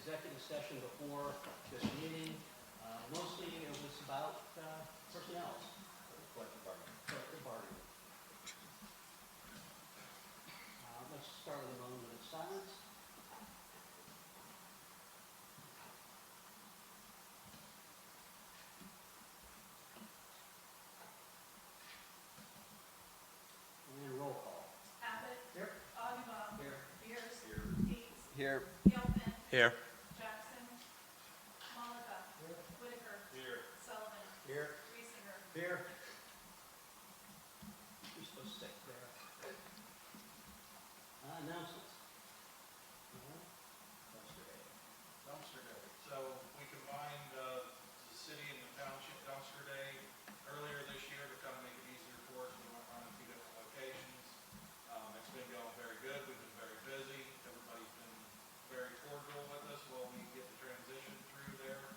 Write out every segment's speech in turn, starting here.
executive session before this meeting. Mostly it was about personnel. Collective bargaining. Collective bargaining. Let's start with a moment of silence. And roll call. Abbott. Here. Audubon. Here. Beers. Here. Gates. Here. Gilpin. Here. Jackson. Malika. Here. Whitaker. Here. Sullivan. Here. Reesinger. Here. You're supposed to stay there. Announcements. Dumpster day. Dumpster day. So we combined the city and the township dumpster day earlier this year to kind of make it easier for us. We went on a few different locations. It's been going very good. We've been very busy. Everybody's been very cordial with us while we get the transition through there.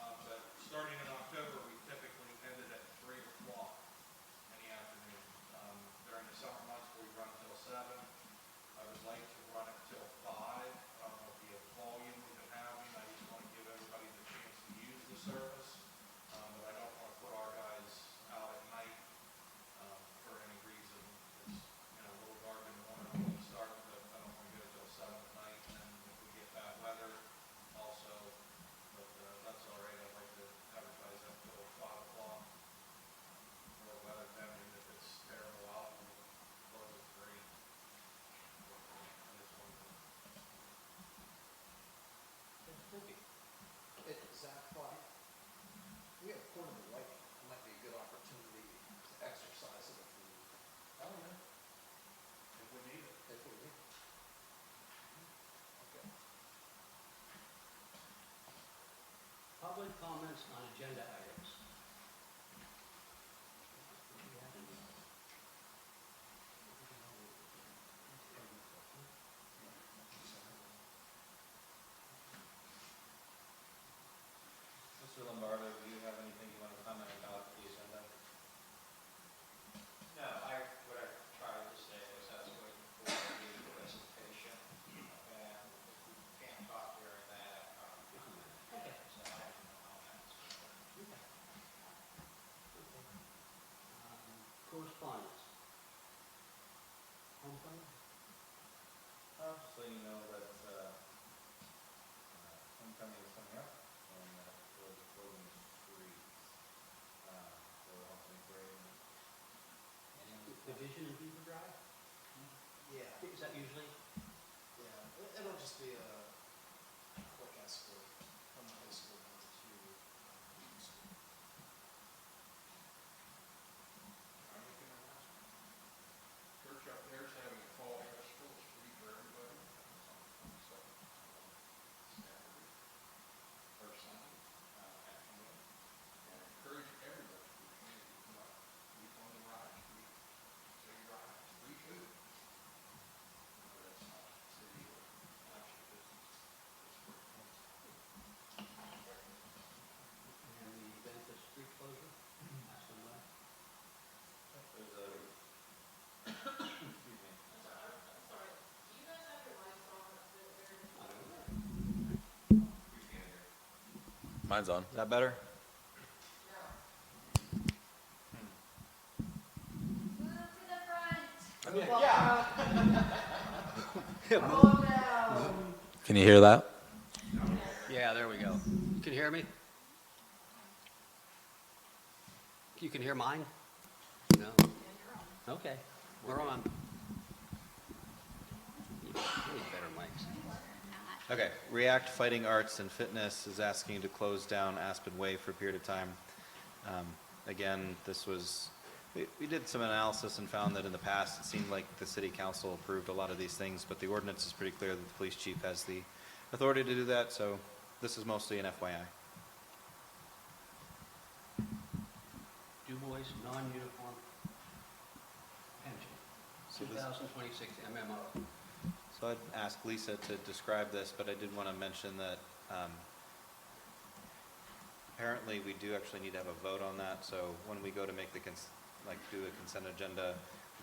But starting in October, we typically ended at 3 o'clock in the afternoon. During the summer months, we run till 7. I would like to run it till 5. I don't know if the volume we've been having. I just want to give everybody the chance to use the service. But I don't want to put our guys out at night for any reason. It's, a little dark in the morning when we start, but I don't want to go till 7 at night. And then if we get bad weather also, but that's all right. I'd like to advertise up till 5 o'clock. Or weather pending. If it's terrible out, we'll close at 3. Zach thought we have portable lighting. It might be a good opportunity to exercise it if we need it. Oh, yeah. If we need it. If we need it. Okay. Public comments on agenda items. Mr. Lombardo, do you have anything you want to comment about the agenda? No, what I tried to say was I was waiting for the presentation, and if we can't talk during that, Okay. so I have no comments. Correspondence. Homecoming? Just letting you know that homecoming is coming up, and we'll be closing the streets for the homecoming parade. And Division and Beaver Drive? Yeah. Is that usually? Yeah. It'll just be a quick escort from the high school down to the school. I'm looking at that. Church up there is having a fall festival. It's free for everybody. So, Saturday, or Sunday, afternoon. And I encourage everybody to come up. We on the ride. We say ride. It's free food. But it's not city or township business. It's free. And the event of street closure? Ask them what? there's a, excuse me, I'm sorry, do you guys have your lights on up there? I don't know. we can't hear. Mine's on. Is that better? Move to the front. Can you hear that? Yeah, there we go. You can hear me? You can hear mine? No. Okay, we're on. You need better mics. Okay, React Fighting Arts and Fitness is asking to close down Aspen Way for a period of time. Again, this was, we did some analysis and found that in the past it seemed like the city council approved a lot of these things, but the ordinance is pretty clear that the police chief has the authority to do that, so this is mostly an FYI. Dubois non-uniform pension, So this- 2026 MMO. So I'd ask Lisa to describe this, but I did want to mention that apparently we do actually need to have a vote on that. So when we go to make the do a consent agenda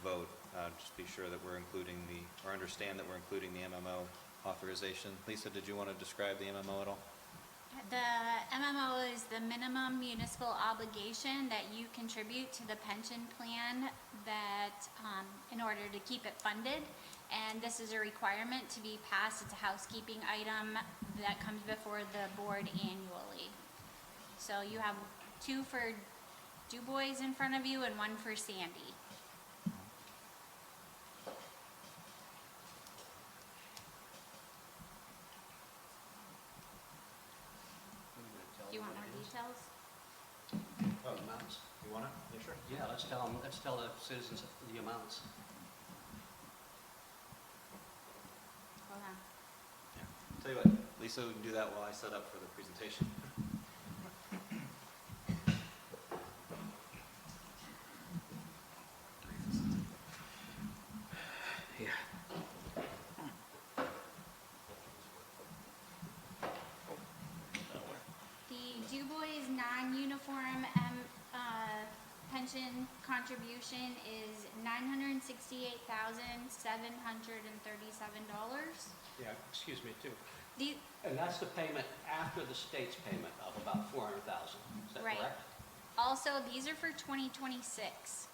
vote, just be sure that we're including or understand that we're including the MMO authorization. Lisa, did you want to describe the MMO at all? The MMO is the minimum municipal obligation that you contribute to the pension plan that, in order to keep it funded. And this is a requirement to be passed. It's a housekeeping item that comes before the board annually. So you have 2 for Dubois in front of you and 1 for Sandy. Do you want more details? Oh, amounts. You want it? Yeah, sure. Yeah, let's tell the citizens the amounts. Hold on. Tell you what, Lisa, we can do that while I set up for the presentation. The Dubois non-uniform pension contribution is $968,737. Yeah, excuse me, too. The, And that's the payment after the state's payment of about 400,000. Is that Right. correct? also, these are for 2026.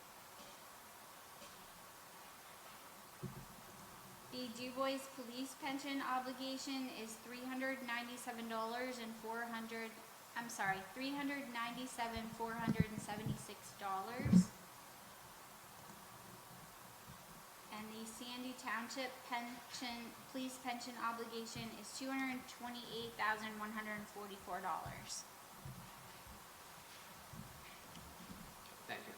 The Dubois police pension obligation is $397,476. And the Sandy Township police pension obligation is $228,144. Thank you.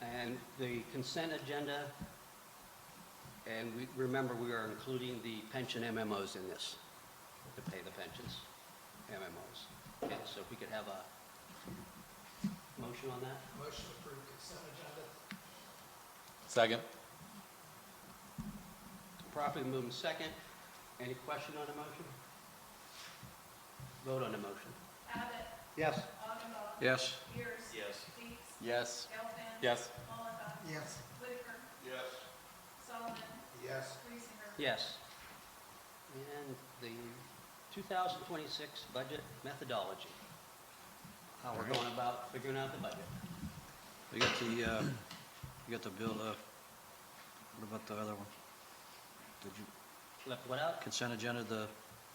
And the consent agenda, and remember, we are including the pension MMOs in this, to pay the pensions, MMOs. Okay, so if we could have a motion on that? Motion to approve consent agenda. Second. Properly moved and second. Any question on the motion? Vote on the motion. Abbott, Yes. Augenbaum, Yes. Pierce, Yes. Deeks, Yes. Gelfen, Yes. Mollica, Yes. Whitaker, Yes. Sullivan, Yes. Reesinger. Yes. And the 2026 budget methodology. How we're going about figuring out the budget. You got the bill, what about the other one? Did you, Left what out? consent agenda,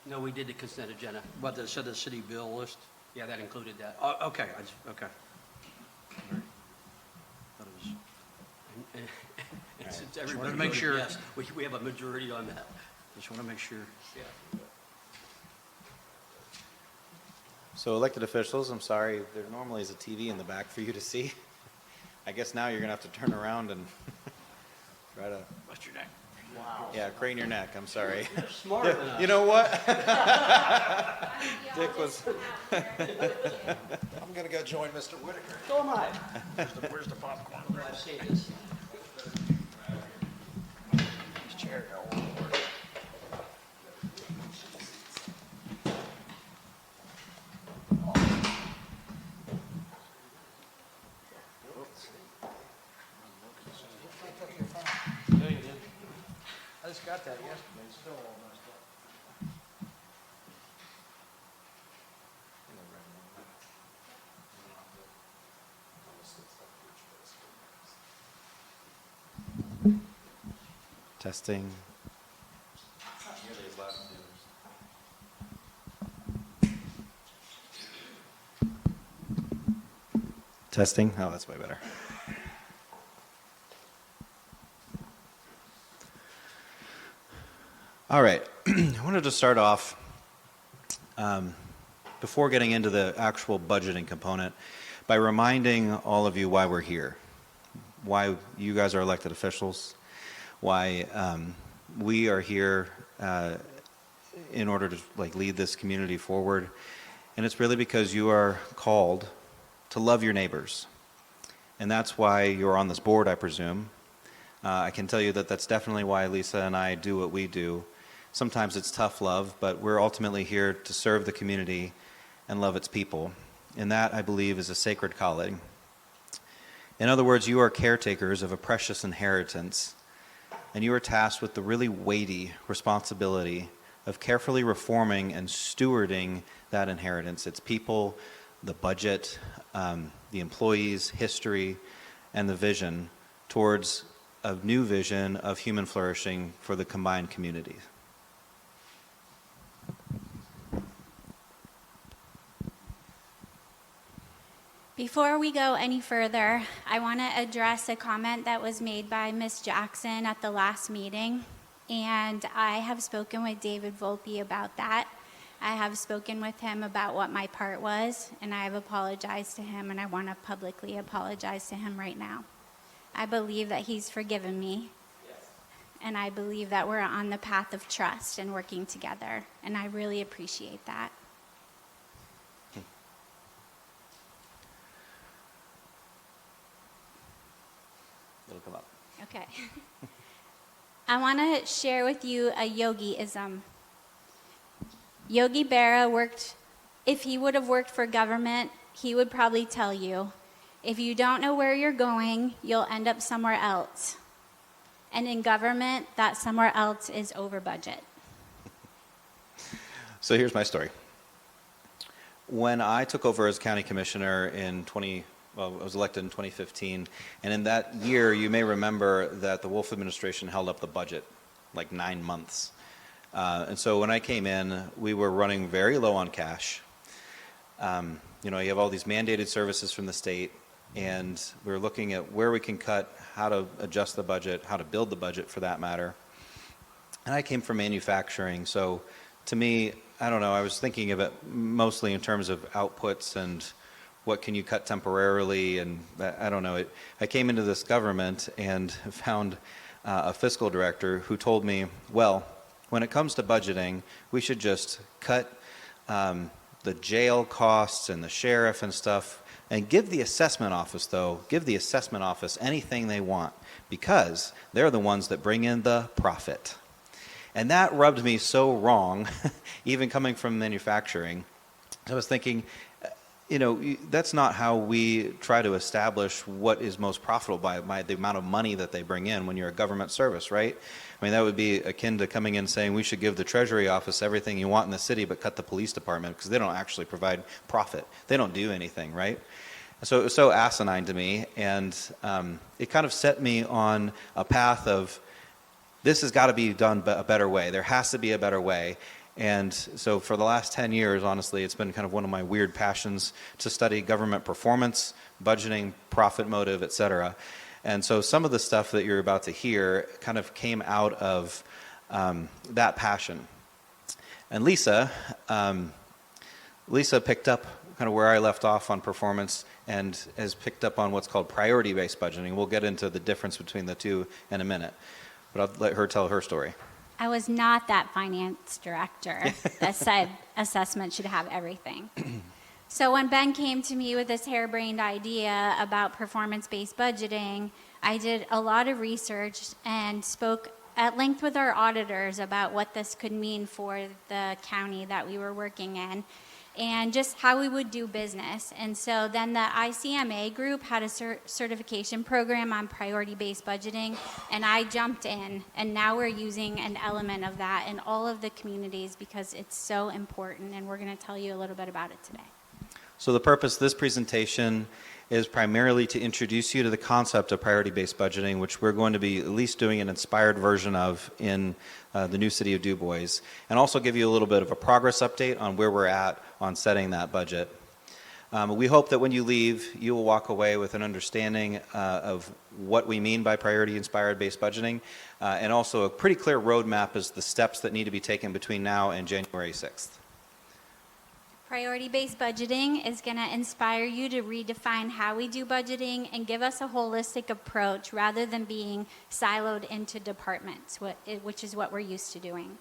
No, we did the consent agenda. but it said the city bill list? Yeah, that included that. Oh, okay, okay. All right. Thought it was, And since Just wanted to everybody make voted sure. yes, we have a majority on that. just want to make sure. Yeah. So elected officials, I'm sorry, there normally is a TV in the back for you to see. I guess now you're gonna have to turn around and try to, What's your name? yeah, crane your neck, I'm sorry. You're smarter than us. You know what? Dick Dick was- I'm gonna go join Mr. Whitaker. So am I. Where's the popcorn? I've seen this. This chair all over the place. I just got that yesterday, it's still all messed up. Testing. Testing, oh, that's way better. All right, I wanted to start off, before getting into the actual budgeting component, by reminding all of you why we're here, why you guys are elected officials, why we are here in order to lead this community forward. And it's really because you are called to love your neighbors. And that's why you're on this board, I presume. I can tell you that that's definitely why Lisa and I do what we do. Sometimes it's tough love, but we're ultimately here to serve the community and love its people. And that, I believe, is a sacred calling. In other words, you are caretakers of a precious inheritance and you are tasked with the really weighty responsibility of carefully reforming and stewarding that inheritance. Its people, the budget, the employees, history, and the vision towards a new vision of human flourishing for the combined community. Before we go any further, I want to address a comment that was made by Ms. Jackson at the last meeting, and I have spoken with David Volpe about that. I have spoken with him about what my part was, and I have apologized to him, and I want to publicly apologize to him right now. I believe that he's forgiven me, and I believe that we're on the path of trust and working together, and I really appreciate that. It'll come up. Okay. I want to share with you a yogi-ism. Yogi Berra worked, if he would have worked for government, he would probably tell you, if you don't know where you're going, you'll end up somewhere else. And in government, that somewhere else is over budget. So here's my story. When I took over as county commissioner I was elected in 2015, and in that year, you may remember that the Wolf administration held up the budget like 9 months. And so when I came in, we were running very low on cash. You have all these mandated services from the state, and we were looking at where we can cut, how to adjust the budget, how to build the budget for that matter. And I came from manufacturing, so to me, I don't know, I was thinking of it mostly in terms of outputs and what can you cut temporarily, and I don't know. I came into this government and found a fiscal director who told me, well, when it comes to budgeting, we should just cut the jail costs and the sheriff and stuff, and give the assessment office anything they want, because they're the ones that bring in the profit. And that rubbed me so wrong, even coming from manufacturing. I was thinking, that's not how we try to establish what is most profitable by the amount of money that they bring in when you're a government service, right? I mean, that would be akin to coming in saying we should give the Treasury Office everything you want in the city but cut the police department because they don't actually provide profit. They don't do anything, right? So it was so asinine to me, and it kind of set me on a path of this has got to be done a better way. There has to be a better way. And so for the last 10 years, honestly, it's been kind of one of my weird passions to study government performance, budgeting, profit motive, et cetera. And so some of the stuff that you're about to hear kind of came out of that passion. And Lisa picked up kind of where I left off on performance and has picked up on what's called priority-based budgeting. We'll get into the difference between the two in a minute, but I'll let her tell her story. I was not that finance director that said assessment should have everything. So when Ben came to me with this harebrained idea about performance-based budgeting, I did a lot of research and spoke at length with our auditors about what this could mean for the county that we were working in and just how we would do business. And so then the ICMA group had a certification program on priority-based budgeting, and I jumped in, and now we're using an element of that in all of the communities because it's so important, and we're going to tell you a little bit about it today. So the purpose of this presentation is primarily to introduce you to the concept of priority-based budgeting, which we're going to be at least doing an inspired version of in the new city of Dubois, and also give you a little bit of a progress update on where we're at on setting that budget. We hope that when you leave, you will walk away with an understanding of what we mean by priority-inspired based budgeting, and also a pretty clear roadmap as the steps that need to be taken between now and January 6th. Priority-based budgeting is going to inspire you to redefine how we do budgeting and give us a holistic approach rather than being siloed into departments, which is what we're used to doing.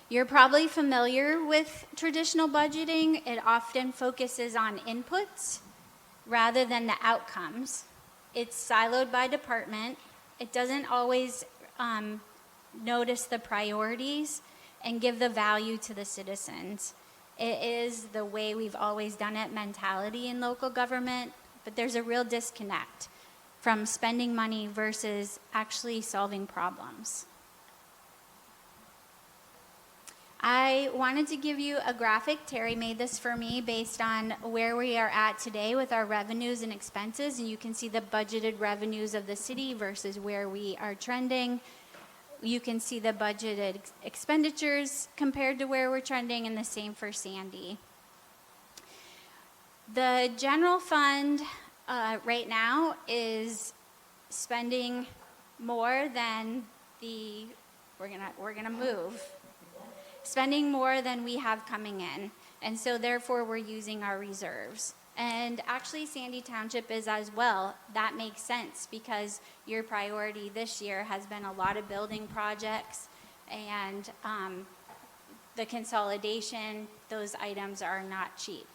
You're probably familiar with traditional budgeting. It often focuses on inputs rather than the outcomes. It's siloed by department. It doesn't always notice the priorities and give the value to the citizens. It is the way we've always done it mentality in local government, but there's a real disconnect. from spending money versus actually solving problems. I wanted to give you a graphic. Terry made this for me based on where we are at today with our revenues and expenses, and you can see the budgeted revenues of the city versus where we are trending. You can see the budgeted expenditures compared to where we're trending, and the same for Sandy. The general fund right now is spending more than we're gonna move. Spending more than we have coming in, and so therefore we're using our reserves. And actually Sandy Township is as well. That makes sense because your priority this year has been a lot of building projects, and the consolidation, those items are not cheap.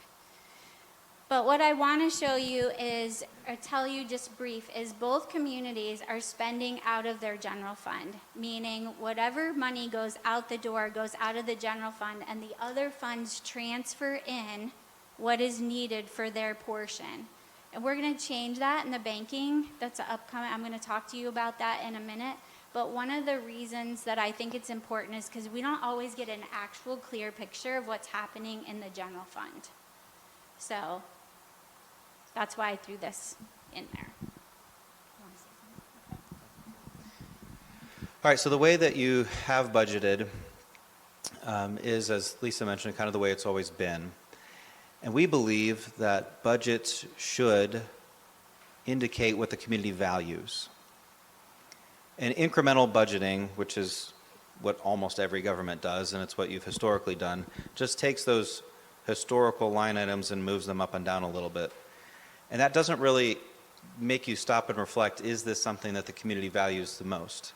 But what I want to show you is, or tell you just brief, is both communities are spending out of their general fund, meaning whatever money goes out the door goes out of the general fund, and the other funds transfer in what is needed for their portion. And we're going to change that in the banking. That's upcoming. I'm going to talk to you about that in a minute. But one of the reasons that I think it's important is because we don't always get an actual clear picture of what's happening in the general fund. So that's why I threw this in there. All right, so the way that you have budgeted is, as Lisa mentioned, kind of the way it's always been. And we believe that budgets should indicate what the community values. And incremental budgeting, which is what almost every government does, and it's what you've historically done, just takes those historical line items and moves them up and down a little bit. And that doesn't really make you stop and reflect, is this something that the community values the most?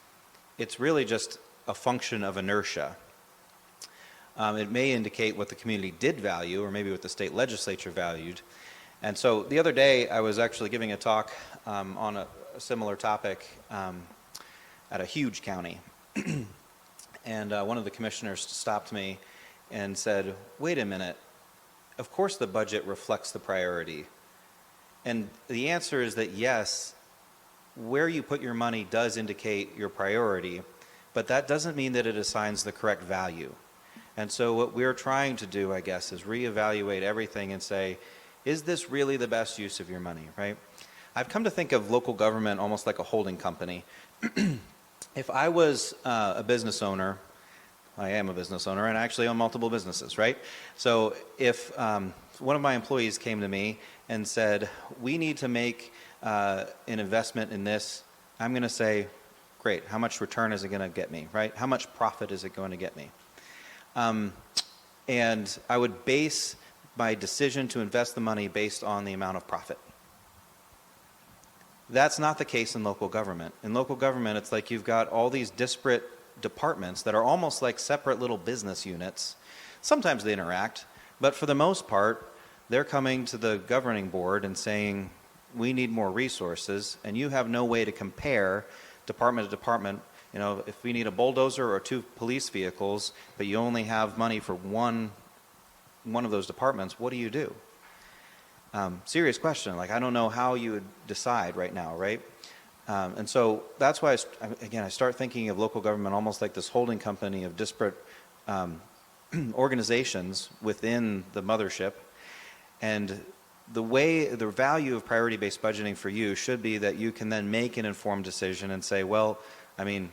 It's really just a function of inertia. It may indicate what the community did value, or maybe what the state legislature valued. And so the other day, I was actually giving a talk on a similar topic at a huge county. And one of the commissioners stopped me and said, wait a minute, of course the budget reflects the priority. And the answer is that yes, where you put your money does indicate your priority, but that doesn't mean that it assigns the correct value. And so what we're trying to do, I guess, is reevaluate everything and say, is this really the best use of your money, right? I've come to think of local government almost like a holding company. If I was a business owner, I am a business owner, and I actually own multiple businesses, right? So if one of my employees came to me and said, we need to make an investment in this, I'm going to say, great, how much return is it going to get me, right? How much profit is it going to get me? And I would base my decision to invest the money based on the amount of profit. That's not the case in local government. In local government, it's like you've got all these disparate departments that are almost like separate little business units. Sometimes they interact, but for the most part, they're coming to the governing board and saying, we need more resources, and you have no way to compare department to department. You know, if we need a bulldozer or 2 police vehicles, but you only have money for one of those departments, what do you do? Serious question. Like, I don't know how you would decide right now, right? And so that's why, I start thinking of local government almost like this holding company of disparate organizations within the mothership. And the value of priority-based budgeting for you should be that you can then make an informed decision and say, well, I mean,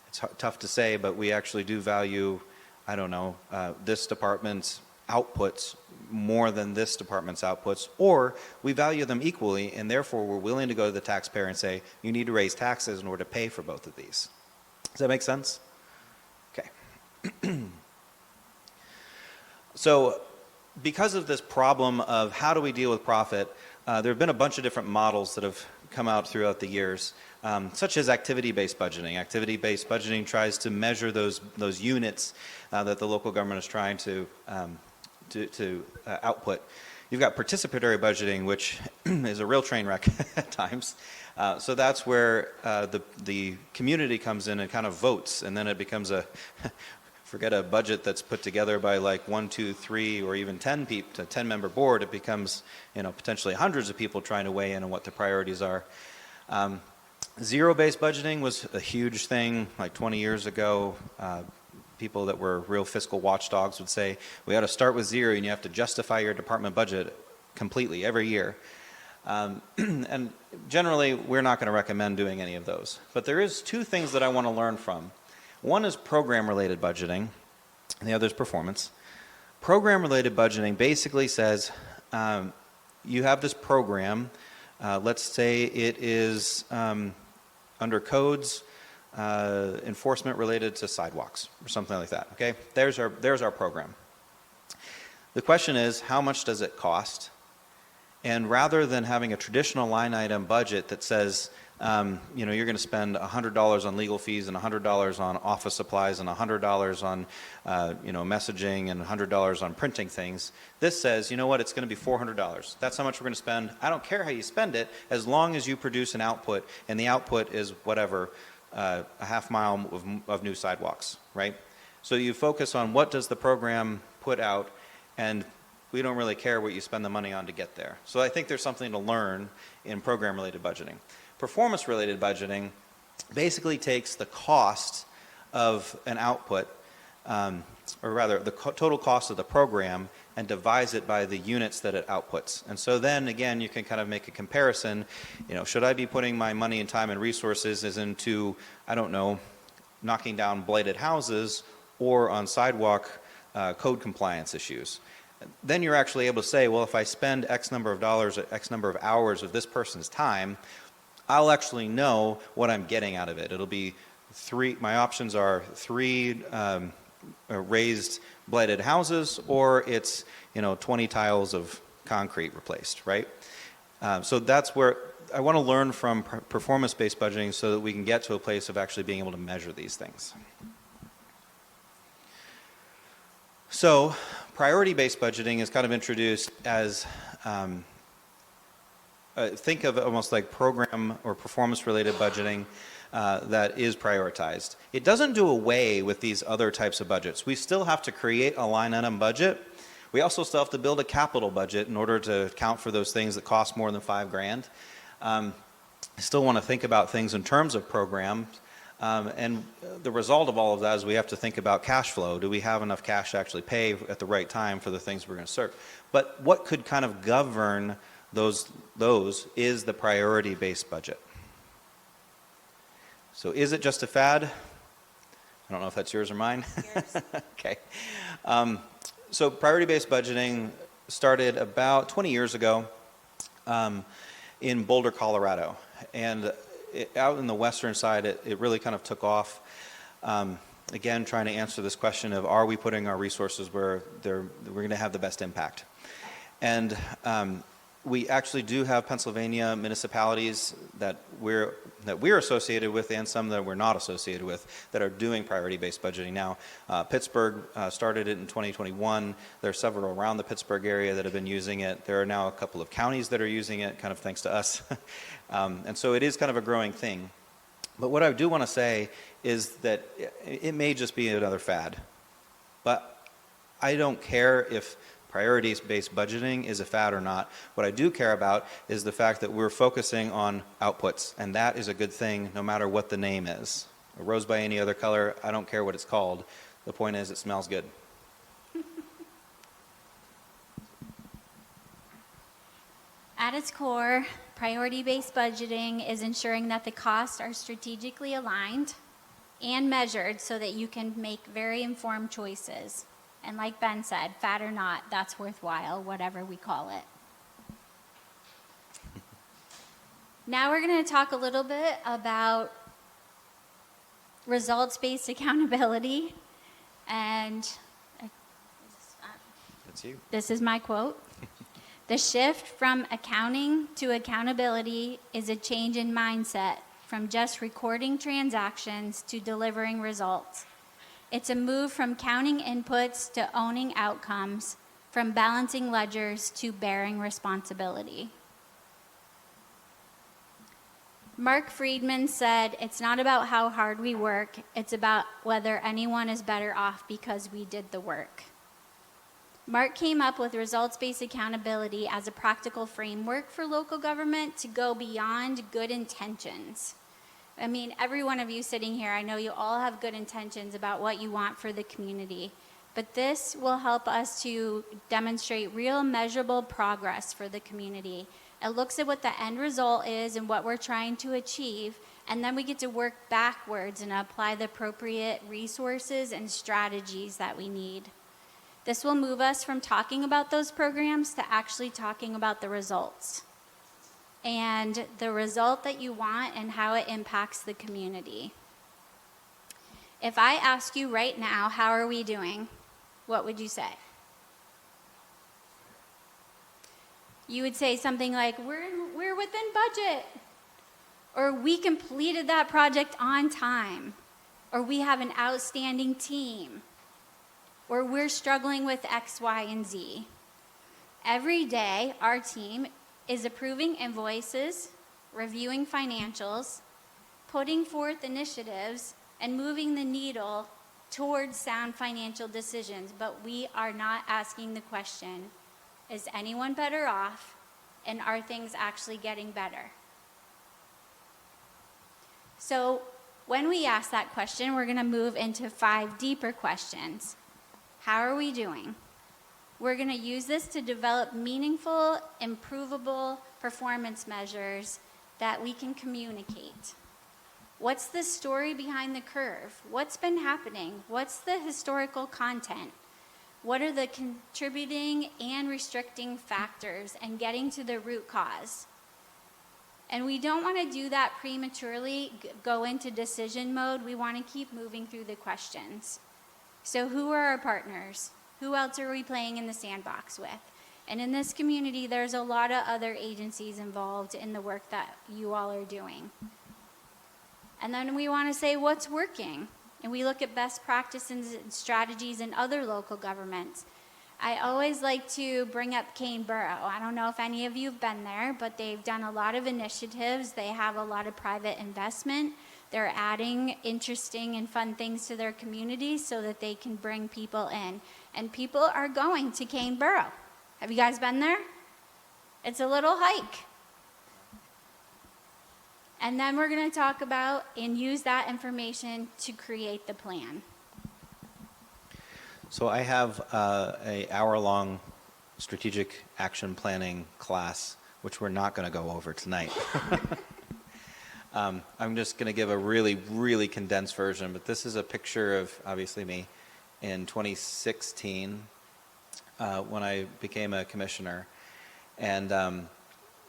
it's tough to say, but we actually do value, I don't know, this department's outputs more than this department's outputs, or we value them equally, and therefore we're willing to go to the taxpayer and say, you need to raise taxes in order to pay for both of these. Does that make sense? Okay. So because of this problem of how do we deal with profit, there have been a bunch of different models that have come out throughout the years, such as activity-based budgeting. Activity-based budgeting tries to measure those units that the local government is trying to output. You've got participatory budgeting, which is a real train wreck at times. So that's where the community comes in and kind of votes, and then it becomes forget a budget that's put together by like 1, 2, 3, or even 10 people, a 10-member board. It becomes, potentially hundreds of people trying to weigh in on what the priorities are. Zero-based budgeting was a huge thing like 20 years ago. People that were real fiscal watchdogs would say, we ought to start with zero and you have to justify your department budget completely every year. And generally, we're not going to recommend doing any of those. But there is two things that I want to learn from. One is program-related budgeting, and the other is performance. Program-related budgeting basically says you have this program. Let's say it is under codes, enforcement related to sidewalks or something like that. Okay, there's our program. The question is, how much does it cost? And rather than having a traditional line item budget that says, you're going to spend $100 on legal fees and $100 on office supplies and $100 on, messaging and $100 on printing things, this says, you know what, it's going to be $400. That's how much we're going to spend. I don't care how you spend it, as long as you produce an output, and the output is whatever, a half mile of new sidewalks, right? So you focus on what does the program put out, and we don't really care what you spend the money on to get there. So I think there's something to learn in program-related budgeting. Performance-related budgeting basically takes the cost of an output, or rather the total cost of the program, and divides it by the units that it outputs. And so then again, you can kind of make a comparison. Should I be putting my money and time and resources into, knocking down blighted houses or on sidewalk code compliance issues? Then you're actually able to say, well, if I spend X number of dollars, X number of hours of this person's time, I'll actually know what I'm getting out of it. It'll be my options are 3 raised blighted houses, or it's 20 tiles of concrete replaced, right? So that's where I want to learn from performance-based budgeting so that we can get to a place of actually being able to measure these things. So priority-based budgeting is kind of introduced as think of it almost like program or performance-related budgeting that is prioritized. It doesn't do away with these other types of budgets. We still have to create a line item budget. We also still have to build a capital budget in order to account for those things that cost more than $5,000. I still want to think about things in terms of programs. And the result of all of that is we have to think about cash flow. Do we have enough cash to actually pay at the right time for the things we're going to serve? But what could kind of govern those is the priority-based budget. So is it just a fad? I don't know if that's yours or mine. Yours. Okay. So priority-based budgeting started about 20 years ago in Boulder, Colorado. And out in the western side, it really kind of took off. Again, trying to answer this question of, are we putting our resources where we're going to have the best impact? And we actually do have Pennsylvania municipalities that we're associated with, and some that we're not associated with, that are doing priority-based budgeting now. Pittsburgh started it in 2021. There are several around the Pittsburgh area that have been using it. There are now a couple of counties that are using it, kind of thanks to us. And so it is kind of a growing thing. But what I do want to say is that it may just be another fad. But I don't care if priorities-based budgeting is a fad or not. What I do care about is the fact that we're focusing on outputs, and that is a good thing no matter what the name is. A rose by any other color, I don't care what it's called. The point is it smells good. At its core, priority-based budgeting is ensuring that the costs are strategically aligned and measured so that you can make very informed choices. And like Ben said, fat or not, that's worthwhile, whatever we call it. Now we're going to talk a little bit about results-based accountability. And That's you. this is my quote. The shift from accounting to accountability is a change in mindset from just recording transactions to delivering results. It's a move from counting inputs to owning outcomes, from balancing ledgers to bearing responsibility. Mark Friedman said, "It's not about how hard we work, it's about whether anyone is better off because we did the work." Mark came up with results-based accountability as a practical framework for local government to go beyond good intentions. I mean, every one of you sitting here, I know you all have good intentions about what you want for the community, but this will help us to demonstrate real measurable progress for the community. It looks at what the end result is and what we're trying to achieve, and then we get to work backwards and apply the appropriate resources and strategies that we need. This will move us from talking about those programs to actually talking about the results and the result that you want and how it impacts the community. If I ask you right now, how are we doing? What would you say? You would say something like, we're within budget, or we completed that project on time, or we have an outstanding team, or we're struggling with X, Y, and Z. Every day, our team is approving invoices, reviewing financials, putting forth initiatives, and moving the needle towards sound financial decisions. But we are not asking the question, is anyone better off, and are things actually getting better? So when we ask that question, we're going to move into 5 deeper questions. How are we doing? We're going to use this to develop meaningful, improvable performance measures that we can communicate. What's the story behind the curve? What's been happening? What's the historical content? What are the contributing and restricting factors, and getting to the root cause? And we don't want to do that prematurely, go into decision mode. We want to keep moving through the questions. So who are our partners? Who else are we playing in the sandbox with? And in this community, there's a lot of other agencies involved in the work that you all are doing. And then we want to say what's working. And we look at best practices and strategies in other local governments. I always like to bring up Kane Borough. I don't know if any of you have been there, but they've done a lot of initiatives. They have a lot of private investment. They're adding interesting and fun things to their community so that they can bring people in. And people are going to Kane Borough. Have you guys been there? It's a little hike. And then we're going to talk about and use that information to create the plan. So I have a hour-long strategic action planning class, which we're not going to go over tonight. I'm just going to give a really, really condensed version, but this is a picture of, obviously, me in 2016 when I became a commissioner. And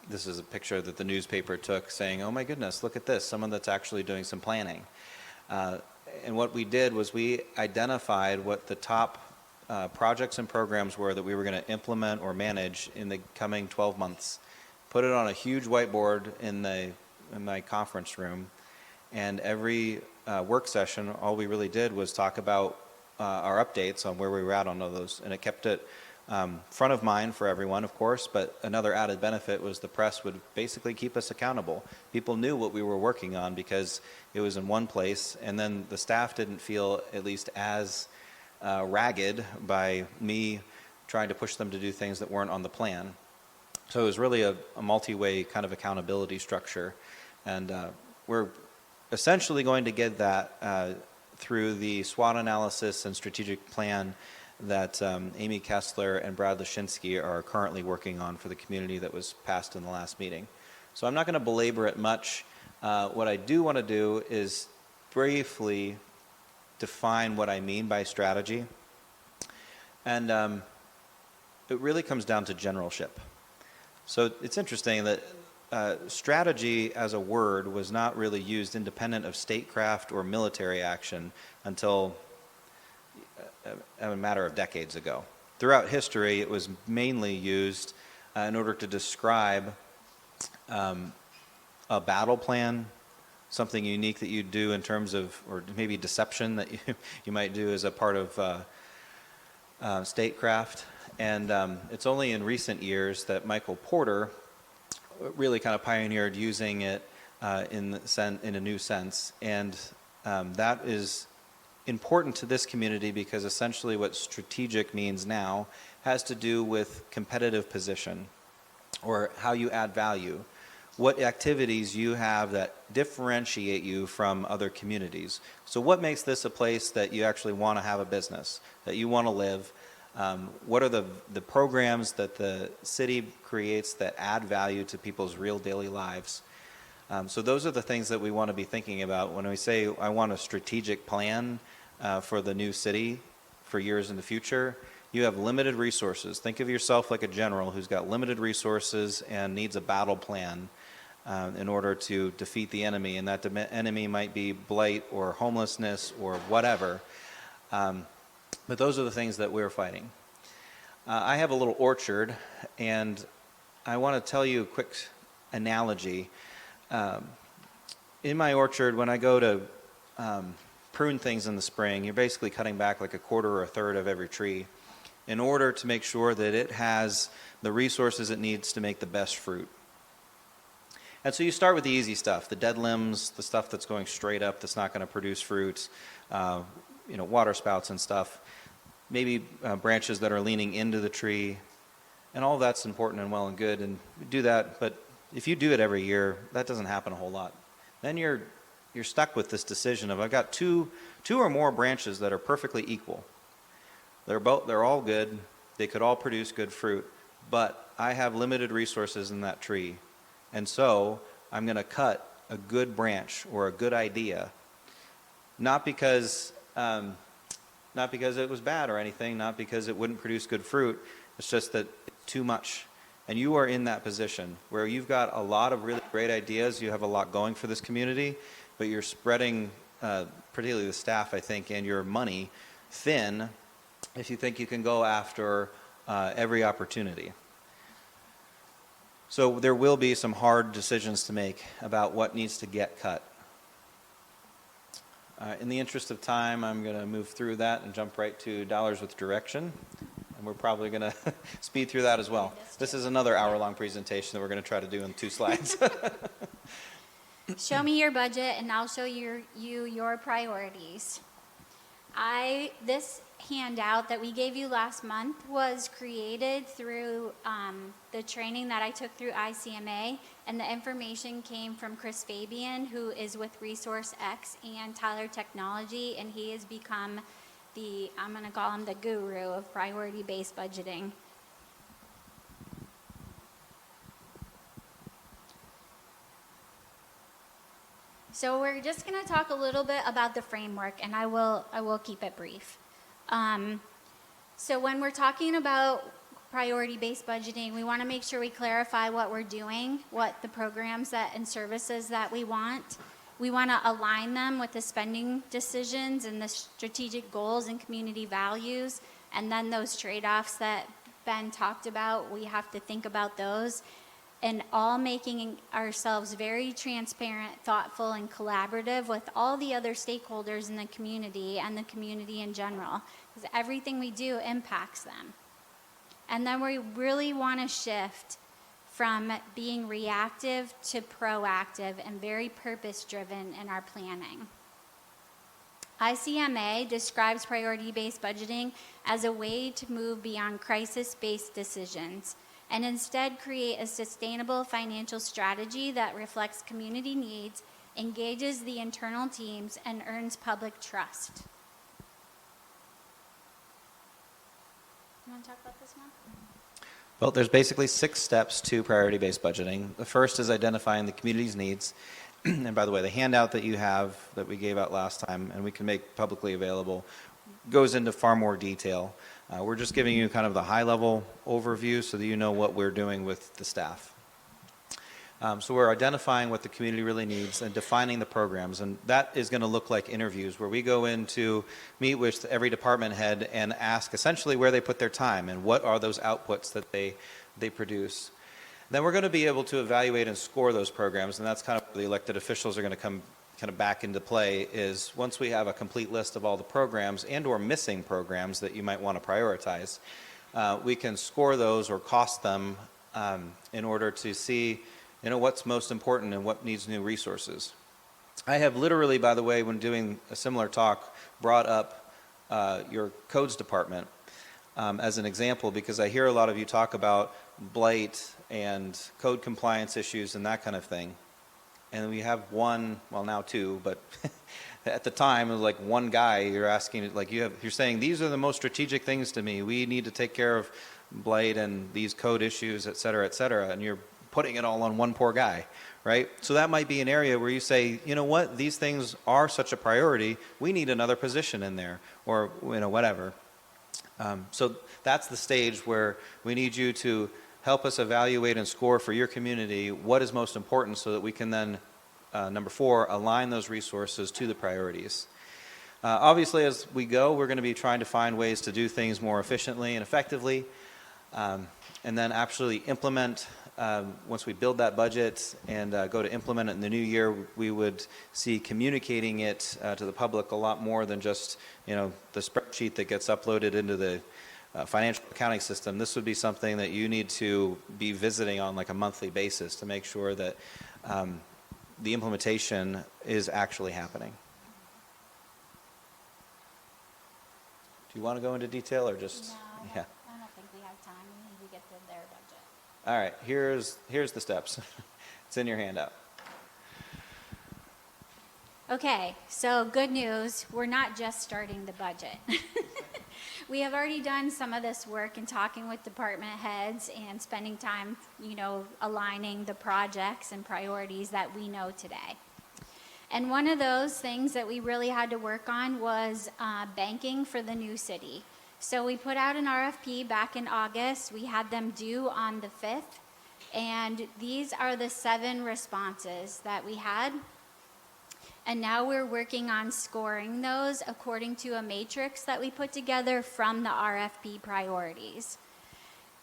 this is a picture that the newspaper took saying, oh my goodness, look at this, someone that's actually doing some planning. And what we did was we identified what the top projects and programs were that we were going to implement or manage in the coming 12 months, put it on a huge whiteboard in my conference room, and every work session, all we really did was talk about our updates on where we were at on all those, and it kept it front of mind for everyone, of course, but another added benefit was the press would basically keep us accountable. People knew what we were working on because it was in one place, and then the staff didn't feel at least as ragged by me trying to push them to do things that weren't on the plan. So it was really a multi-way kind of accountability structure, and we're essentially going to get that through the SWOT analysis and strategic plan that Amy Kessler and Brad Lashinsky are currently working on for the community that was passed in the last meeting. So I'm not going to belabor it much. What I do want to do is briefly define what I mean by strategy. And it really comes down to generalship. So it's interesting that strategy as a word was not really used independent of statecraft or military action until a matter of decades ago. Throughout history, it was mainly used in order to describe a battle plan, something unique that you do in terms of, or maybe deception that you might do as a part of statecraft. And it's only in recent years that Michael Porter really kind of pioneered using it in a new sense. And that is important to this community because essentially what strategic means now has to do with competitive position or how you add value, what activities you have that differentiate you from other communities. So what makes this a place that you actually want to have a business, that you want to live? What are the programs that the city creates that add value to people's real daily lives? So those are the things that we want to be thinking about when we say I want a strategic plan for the new city for years in the future. You have limited resources. Think of yourself like a general who's got limited resources and needs a battle plan in order to defeat the enemy, and that enemy might be blight or homelessness or whatever. But those are the things that we're fighting. I have a little orchard, and I want to tell you a quick analogy. In my orchard, when I go to prune things in the spring, you're basically cutting back like a quarter or a third of every tree in order to make sure that it has the resources it needs to make the best fruit. And so you start with the easy stuff, the dead limbs, the stuff that's going straight up that's not going to produce fruit, water spouts and stuff, maybe branches that are leaning into the tree, and all that's important and well and good, and we do that, but if you do it every year, that doesn't happen a whole lot. Then you're stuck with this decision of I've got two or more branches that are perfectly equal. They're all good, they could all produce good fruit, but I have limited resources in that tree. And so I'm going to cut a good branch or a good idea, not because it was bad or anything, not because it wouldn't produce good fruit. It's just that it's too much. And you are in that position where you've got a lot of really great ideas. You have a lot going for this community, but you're spreading, particularly the staff, I think, and your money thin if you think you can go after every opportunity. So there will be some hard decisions to make about what needs to get cut. In the interest of time, I'm going to move through that and jump right to dollars with direction. And we're probably going to speed through that as well. This is another hour-long presentation that we're going to try to do in 2 slides. Show me your budget and I'll show you your priorities. This handout that we gave you last month was created through the training that I took through ICMA, and the information came from Chris Fabian, who is with Resource X and Tyler Technology, and he has become I'm going to call him the guru of priority-based budgeting. So we're just going to talk a little bit about the framework, and I will keep it brief. So when we're talking about priority-based budgeting, we want to make sure we clarify what we're doing, what the programs and services that we want. We want to align them with the spending decisions and the strategic goals and community values, and then those trade-offs that Ben talked about, we have to think about those, and all making ourselves very transparent, thoughtful, and collaborative with all the other stakeholders in the community and the community in general, because everything we do impacts them. And then we really want to shift from being reactive to proactive and very purpose-driven in our planning. ICMA describes priority-based budgeting as a way to move beyond crisis-based decisions and instead create a sustainable financial strategy that reflects community needs, engages the internal teams, and earns public trust. You want to talk about this one? Well, there's basically 6 steps to priority-based budgeting. The first is identifying the community's needs. And by the way, the handout that you have that we gave out last time and we can make publicly available goes into far more detail. We're just giving you kind of the high-level overview so that you know what we're doing with the staff. So we're identifying what the community really needs and defining the programs, and that is going to look like interviews where we go in to meet with every department head and ask essentially where they put their time and what are those outputs that they produce. Then we're going to be able to evaluate and score those programs, and that's kind of where the elected officials are going to come kind of back into play. Is once we have a complete list of all the programs and or missing programs that you might want to prioritize, we can score those or cost them in order to see what's most important and what needs new resources. I have literally, by the way, when doing a similar talk brought up your codes department as an example, because I hear a lot of you talk about blight and code compliance issues and that kind of thing. And we have one, well now two, but at the time it was like one guy. You're asking, like you're saying these are the most strategic things to me. We need to take care of blight and these code issues, et cetera, and you're putting it all on one poor guy, right? So that might be an area where you say, you know what, these things are such a priority. We need another position in there, or whatever. So that's the stage where we need you to help us evaluate and score for your community what is most important, so that we can then, number 4, align those resources to the priorities. Obviously, as we go, we're going to be trying to find ways to do things more efficiently and effectively, and then actually implement, once we build that budget and go to implement it in the new year, we would see communicating it to the public a lot more than just the spreadsheet that gets uploaded into the financial accounting system. This would be something that you need to be visiting on like a monthly basis to make sure that the implementation is actually happening. Do you want to go into detail or just? No, Yeah. I don't think we have time. We need to get to their budget. All right, here's the steps. It's in your handout. Okay, so good news, we're not just starting the budget. We have already done some of this work in talking with department heads and spending time, aligning the projects and priorities that we know today. And one of those things that we really had to work on was banking for the new city. So we put out an RFP back in August. We had them due on the 5th. And these are the 7 responses that we had. And now we're working on scoring those according to a matrix that we put together from the RFP priorities.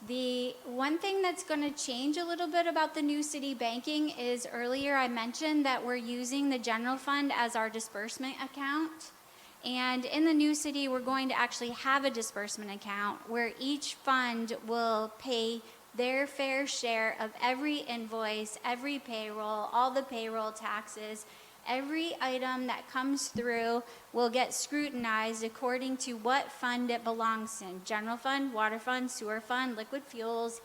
The one thing that's going to change a little bit about the new city banking is earlier I mentioned that we're using the general fund as our disbursement account. And in the new city, we're going to actually have a disbursement account where each fund will pay their fair share of every invoice, every payroll, all the payroll taxes. Every item that comes through will get scrutinized according to what fund it belongs in. General fund, water fund, sewer fund, liquid fuels,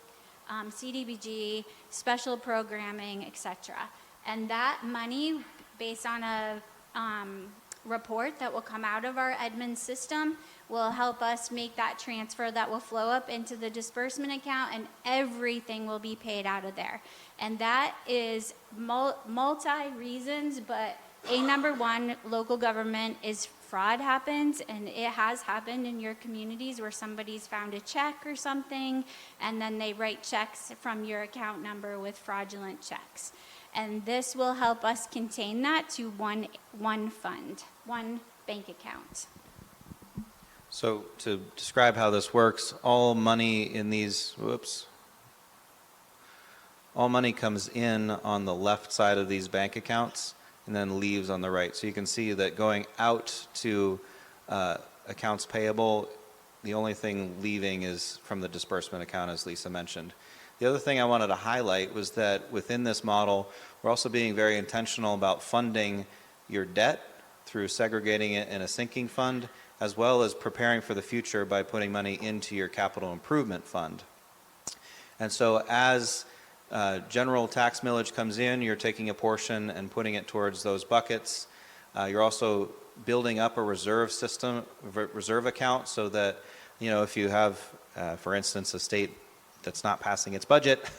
CDBG, special programming, etc. And that money, based on a report that will come out of our admin system, will help us make that transfer that will flow up into the disbursement account, and everything will be paid out of there. And that is multi-reasons, but number 1, local government is fraud happens, and it has happened in your communities where somebody's found a check or something, and then they write checks from your account number with fraudulent checks. And this will help us contain that to one fund, one bank account. So to describe how this works, all money in these, all money comes in on the left side of these bank accounts and then leaves on the right. So you can see that going out to accounts payable, the only thing leaving is from the disbursement account, as Lisa mentioned. The other thing I wanted to highlight was that within this model, we're also being very intentional about funding your debt through segregating it in a sinking fund, as well as preparing for the future by putting money into your capital improvement fund. And so as general tax millage comes in, you're taking a portion and putting it towards those buckets. You're also building up a reserve system, reserve account, so that, if you have, for instance, a state that's not passing its budget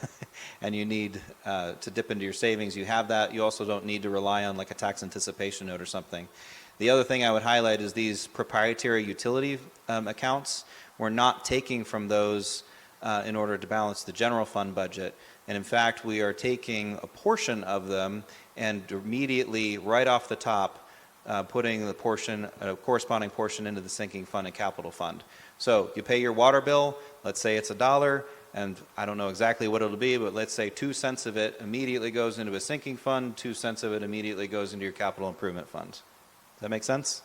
and you need to dip into your savings, you have that. You also don't need to rely on like a tax anticipation note or something. The other thing I would highlight is these proprietary utility accounts. We're not taking from those in order to balance the general fund budget. And in fact, we are taking a portion of them and immediately, right off the top, putting the portion, a corresponding portion into the sinking fund and capital fund. So you pay your water bill, let's say it's $1, and I don't know exactly what it'll be, but let's say 2 cents of it immediately goes into a sinking fund, 2 cents of it immediately goes into your capital improvement fund. Does that make sense?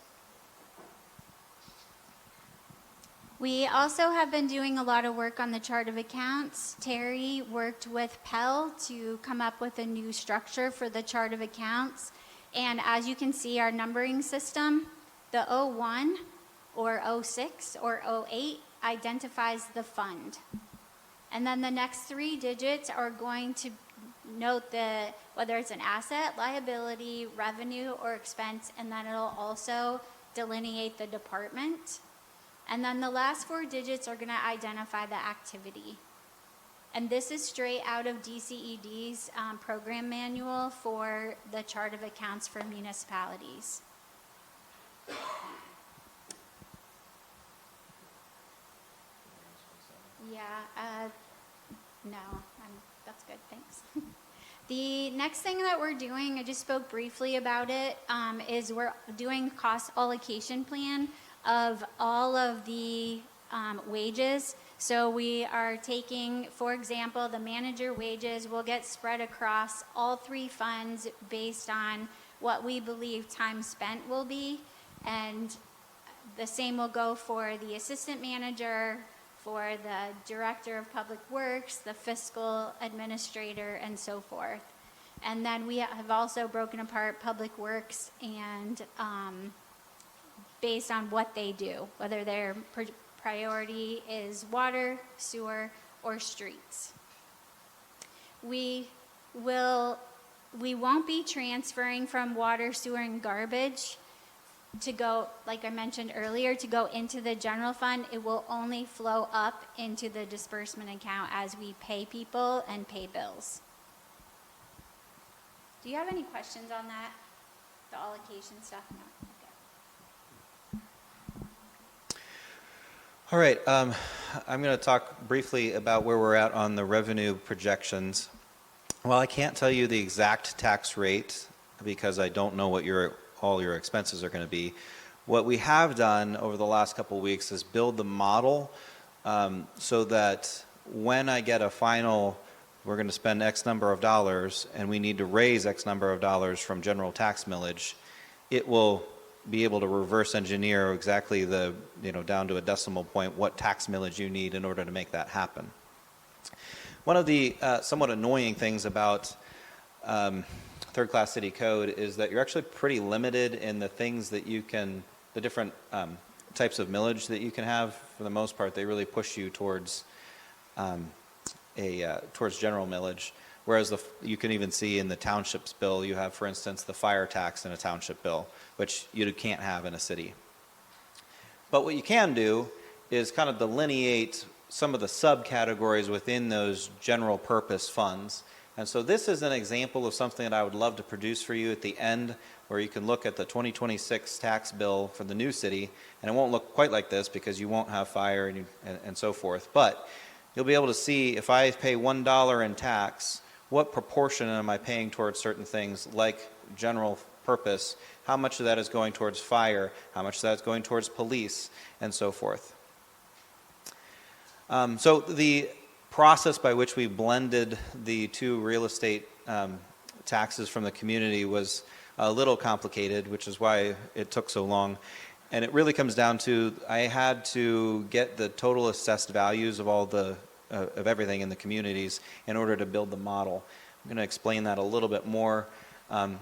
We also have been doing a lot of work on the chart of accounts. Terry worked with Pell to come up with a new structure for the chart of accounts. And as you can see, our numbering system, The 01 or 06 or 08 identifies the fund. And then the next 3 digits are going to note whether it's an asset, liability, revenue, or expense, and then it'll also delineate the department. And then the last 4 digits are going to identify the activity. And this is straight out of DCED's program manual for the chart of accounts for municipalities. Yeah, no, that's good, thanks. The next thing that we're doing, I just spoke briefly about it, is we're doing cost allocation plan of all of the wages. So we are taking, for example, the manager wages will get spread across all 3 funds based on what we believe time spent will be. And the same will go for the assistant manager, for the director of public works, the fiscal administrator, and so forth. And then we have also broken apart public works and based on what they do, whether their priority is water, sewer, or streets. We won't be transferring from water, sewer, and garbage to go, like I mentioned earlier, to go into the general fund. It will only flow up into the disbursement account as we pay people and pay bills. Do you have any questions on that? The allocation stuff? No? Okay. All right, I'm going to talk briefly about where we're at on the revenue projections. Well, I can't tell you the exact tax rate because I don't know what all your expenses are going to be. What we have done over the last couple of weeks is build the model so that when I get a final, we're going to spend X number of dollars and we need to raise X number of dollars from general tax millage, it will be able to reverse engineer exactly down to a decimal point what tax millage you need in order to make that happen. One of the somewhat annoying things about third class city code is that you're actually pretty limited in the things that you can, the different types of millage that you can have. For the most part, they really push you towards towards general millage. Whereas you can even see in the township's bill, you have, for instance, the fire tax in a township bill, which you can't have in a city. But what you can do is kind of delineate some of the subcategories within those general purpose funds. And so this is an example of something that I would love to produce for you at the end, where you can look at the 2026 tax bill for the new city, and it won't look quite like this because you won't have fire and so forth. But you'll be able to see if I pay $1 in tax, what proportion am I paying towards certain things like general purpose, how much of that is going towards fire, how much of that is going towards police, and so forth. So the process by which we blended the 2 real estate taxes from the community was a little complicated, which is why it took so long. And it really comes down to I had to get the total assessed values of all of everything in the communities in order to build the model. I'm going to explain that a little bit more.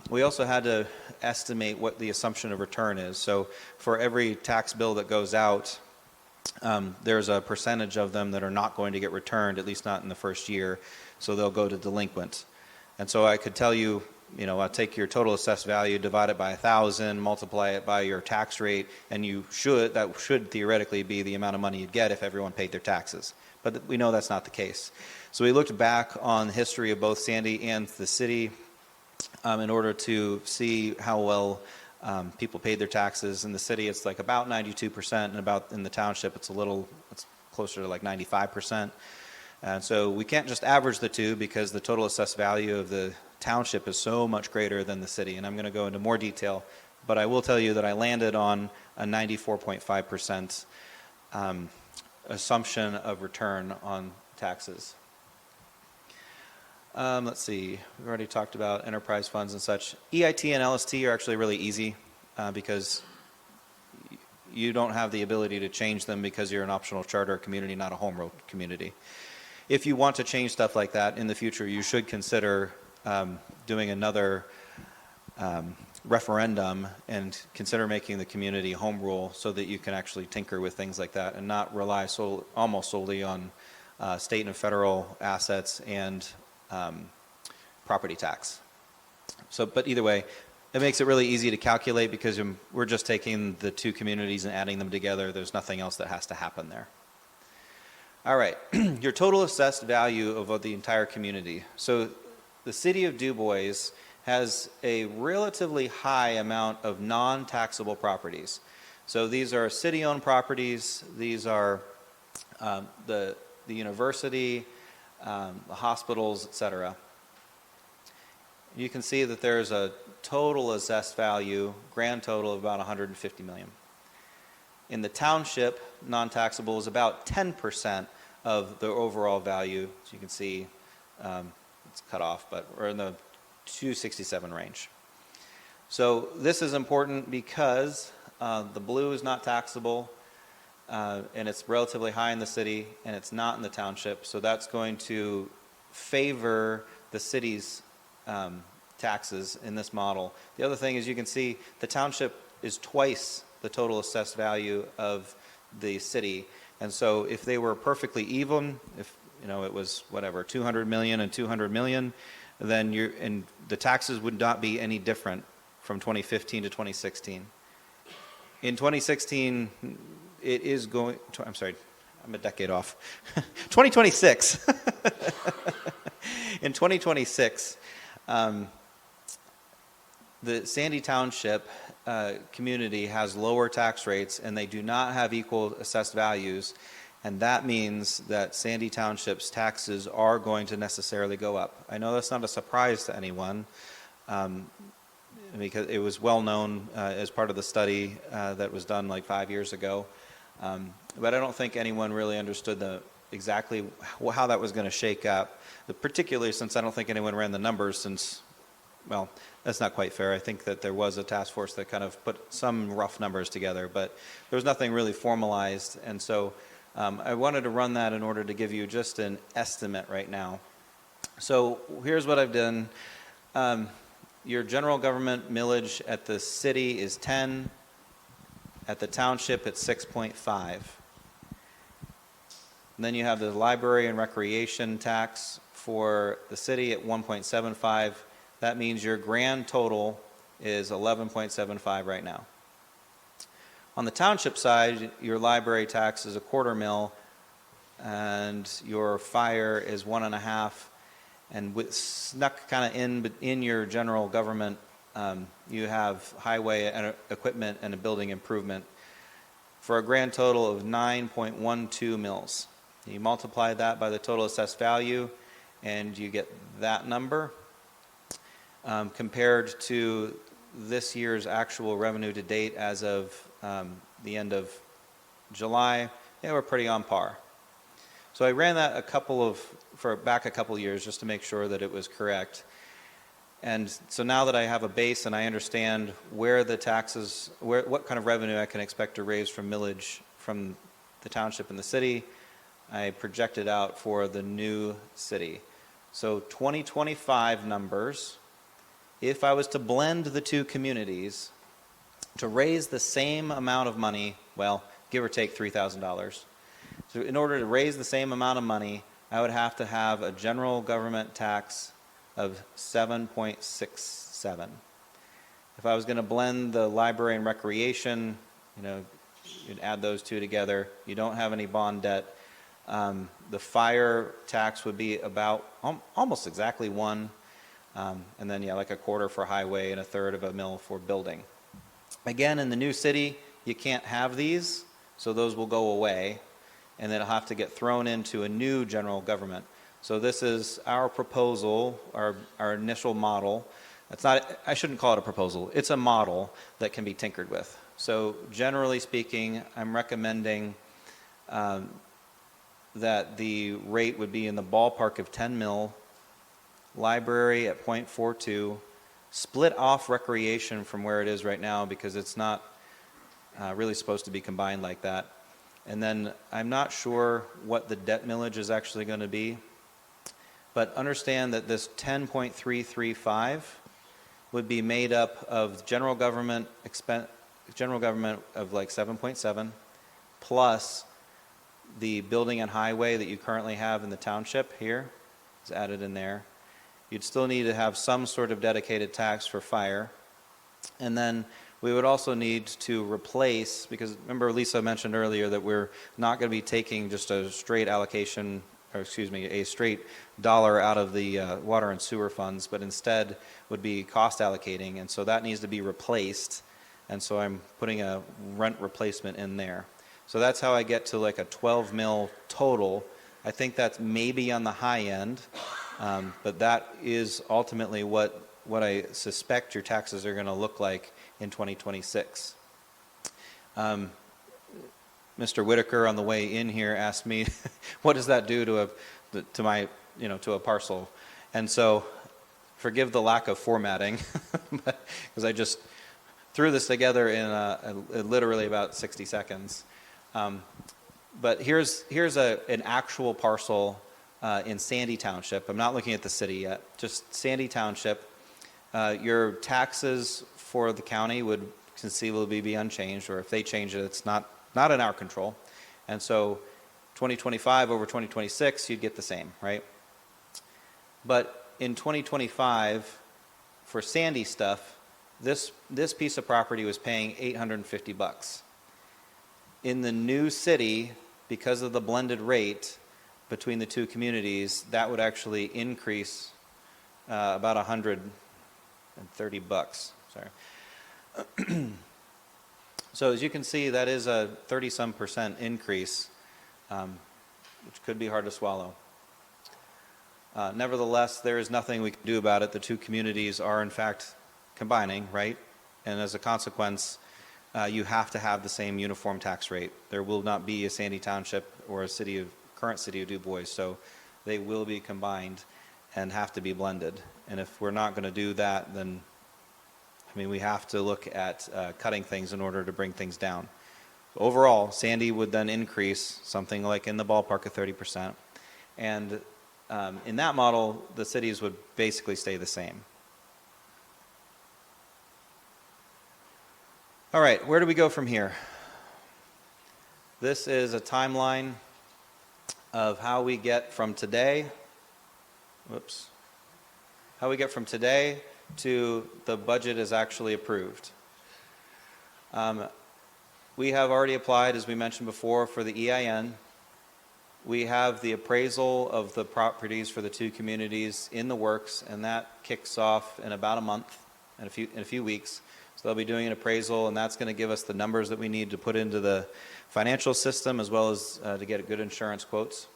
We also had to estimate what the assumption of return is. So for every tax bill that goes out, there's a percentage of them that are not going to get returned, at least not in the first year, so they'll go to delinquent. And so I could tell you, I'll take your total assessed value, divide it by 1,000, multiply it by your tax rate, and that should theoretically be the amount of money you'd get if everyone paid their taxes. But we know that's not the case. So we looked back on the history of both Sandy and the city in order to see how well people paid their taxes. In the city, it's like about 92%, and about in the township, it's closer to like 95%. And so we can't just average the two because the total assessed value of the township is so much greater than the city. And I'm going to go into more detail, but I will tell you that I landed on a 94.5% assumption of return on taxes. Let's see, we've already talked about enterprise funds and such. EIT and LST are actually really easy because you don't have the ability to change them because you're an optional charter community, not a home rule community. If you want to change stuff like that in the future, you should consider doing another referendum and consider making the community home rule so that you can actually tinker with things like that and not rely almost solely on state and federal assets and property tax. So, but either way, it makes it really easy to calculate because we're just taking the two communities and adding them together. There's nothing else that has to happen there. All right, your total assessed value of the entire community. So the city of Dubois has a relatively high amount of non-taxable properties. So these are city-owned properties. These are the university, the hospitals, etc. You can see that there's a total assessed value, grand total of about 150 million. In the township, non-taxable is about 10% of the overall value. So you can see it's cut off, but we're in the 267 range. So this is important because the blue is not taxable and it's relatively high in the city and it's not in the township. So that's going to favor the city's taxes in this model. The other thing is you can see the township is twice the total assessed value of the city. And so if they were perfectly even, if it was whatever, 200 million and 200 million, then the taxes would not be any different from 2015 to 2016. In 2016, it is going, I'm sorry, I'm a decade off. 2026. In 2026, the Sandy Township community has lower tax rates and they do not have equal assessed values, and that means that Sandy Township's taxes are going to necessarily go up. I know that's not a surprise to anyone because it was well known as part of the study that was done like 5 years ago, but I don't think anyone really understood exactly how that was going to shake up, particularly since I don't think anyone ran the numbers since, well, that's not quite fair. I think that there was a task force that kind of put some rough numbers together, but there was nothing really formalized. And so I wanted to run that in order to give you just an estimate right now. So here's what I've done. Your general government millage at the city is 10. At the township, it's 6.5. Then you have the library and recreation tax for the city at 1.75. That means your grand total is 11.75 right now. On the township side, your library tax is $0.25 and your fire is 1.5. And snuck kind of in your general government, you have highway and equipment and a building improvement for a grand total of 9.12 mils. You multiply that by the total assessed value and you get that number. Compared to this year's actual revenue to date as of the end of July, they were pretty on par. So I ran that back a couple years just to make sure that it was correct. And so now that I have a base and I understand where the taxes, what kind of revenue I can expect to raise from millage from the township and the city, I projected out for the new city. So 2025 numbers, if I was to blend the two communities to raise the same amount of money, well, give or take $3,000. So in order to raise the same amount of money, I would have to have a general government tax of 7.67. If I was going to blend the library and recreation, you'd add those two together. You don't have any bond debt. The fire tax would be about almost exactly 1. And then, like a quarter for highway and a third of a mil for building. Again, in the new city, you can't have these, so those will go away, and then it'll have to get thrown into a new general government. So this is our proposal, our initial model. I shouldn't call it a proposal. It's a model that can be tinkered with. So generally speaking, I'm recommending that the rate would be in the ballpark of 10 mil, library at 0.42, split off recreation from where it is right now because it's not really supposed to be combined like that. And then I'm not sure what the debt millage is actually going to be, but understand that this 10.335 would be made up of general government of like 7.7 plus the building and highway that you currently have in the township here is added in there. You'd still need to have some sort of dedicated tax for fire. And then we would also need to replace, because remember Lisa mentioned earlier that we're not going to be taking just a straight allocation, or excuse me, a straight dollar out of the water and sewer funds, but instead would be cost allocating, and so that needs to be replaced, and so I'm putting a rent replacement in there. So that's how I get to like a 12 mil total. I think that's maybe on the high end, but that is ultimately what I suspect your taxes are going to look like in 2026. Mr. Whitaker on the way in here asked me, what does that do to a parcel? And so, forgive the lack of formatting, because I just threw this together in literally about 60 seconds. But here's an actual parcel in Sandy Township. I'm not looking at the city yet, just Sandy Township. Your taxes for the county would conceivably be unchanged, or if they change it, it's not in our control. And so 2025 over 2026, you'd get the same, right? But in 2025, for Sandy stuff, this piece of property was paying $850. In the new city, because of the blended rate between the two communities, that would actually increase about $130. Sorry. So as you can see, that is a 30-some% increase, which could be hard to swallow. Nevertheless, there is nothing we can do about it. The two communities are in fact combining, right? And as a consequence, you have to have the same uniform tax rate. There will not be a Sandy Township or a current city of Dubois, so they will be combined and have to be blended. And if we're not going to do that, then we have to look at cutting things in order to bring things down. Overall, Sandy would then increase something like in the ballpark of 30%. And in that model, the cities would basically stay the same. All right, where do we go from here? This is a timeline of how we get from today, how we get from today to the budget is actually approved. We have already applied, as we mentioned before, for the EIN. We have the appraisal of the properties for the two communities in the works, and that kicks off in about a month, in a few weeks. So they'll be doing an appraisal, and that's going to give us the numbers that we need to put into the financial system, as well as to get good insurance quotes.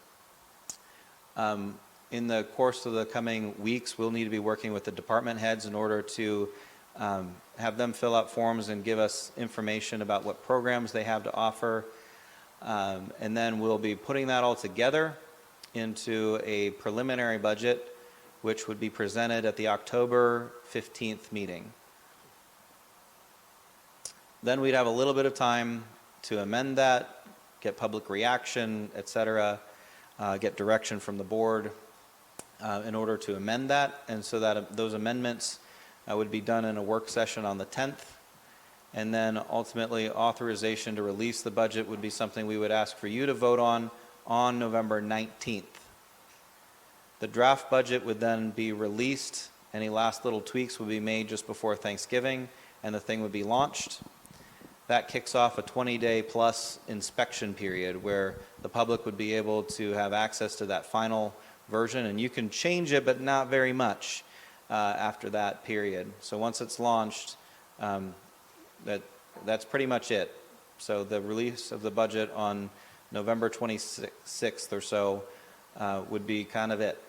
In the course of the coming weeks, we'll need to be working with the department heads in order to have them fill out forms and give us information about what programs they have to offer. And then we'll be putting that all together into a preliminary budget, which would be presented at the October 15th meeting. Then we'd have a little bit of time to amend that, get public reaction, etc., get direction from the board in order to amend that, and so that those amendments would be done in a work session on the 10th, and then ultimately authorization to release the budget would be something we would ask for you to vote on November 19th. The draft budget would then be released. Any last little tweaks would be made just before Thanksgiving, and the thing would be launched. That kicks off a 20-day plus inspection period where the public would be able to have access to that final version, and you can change it, but not very much after that period. So once it's launched, that's pretty much it. So the release of the budget on November 26th or so would be kind of it.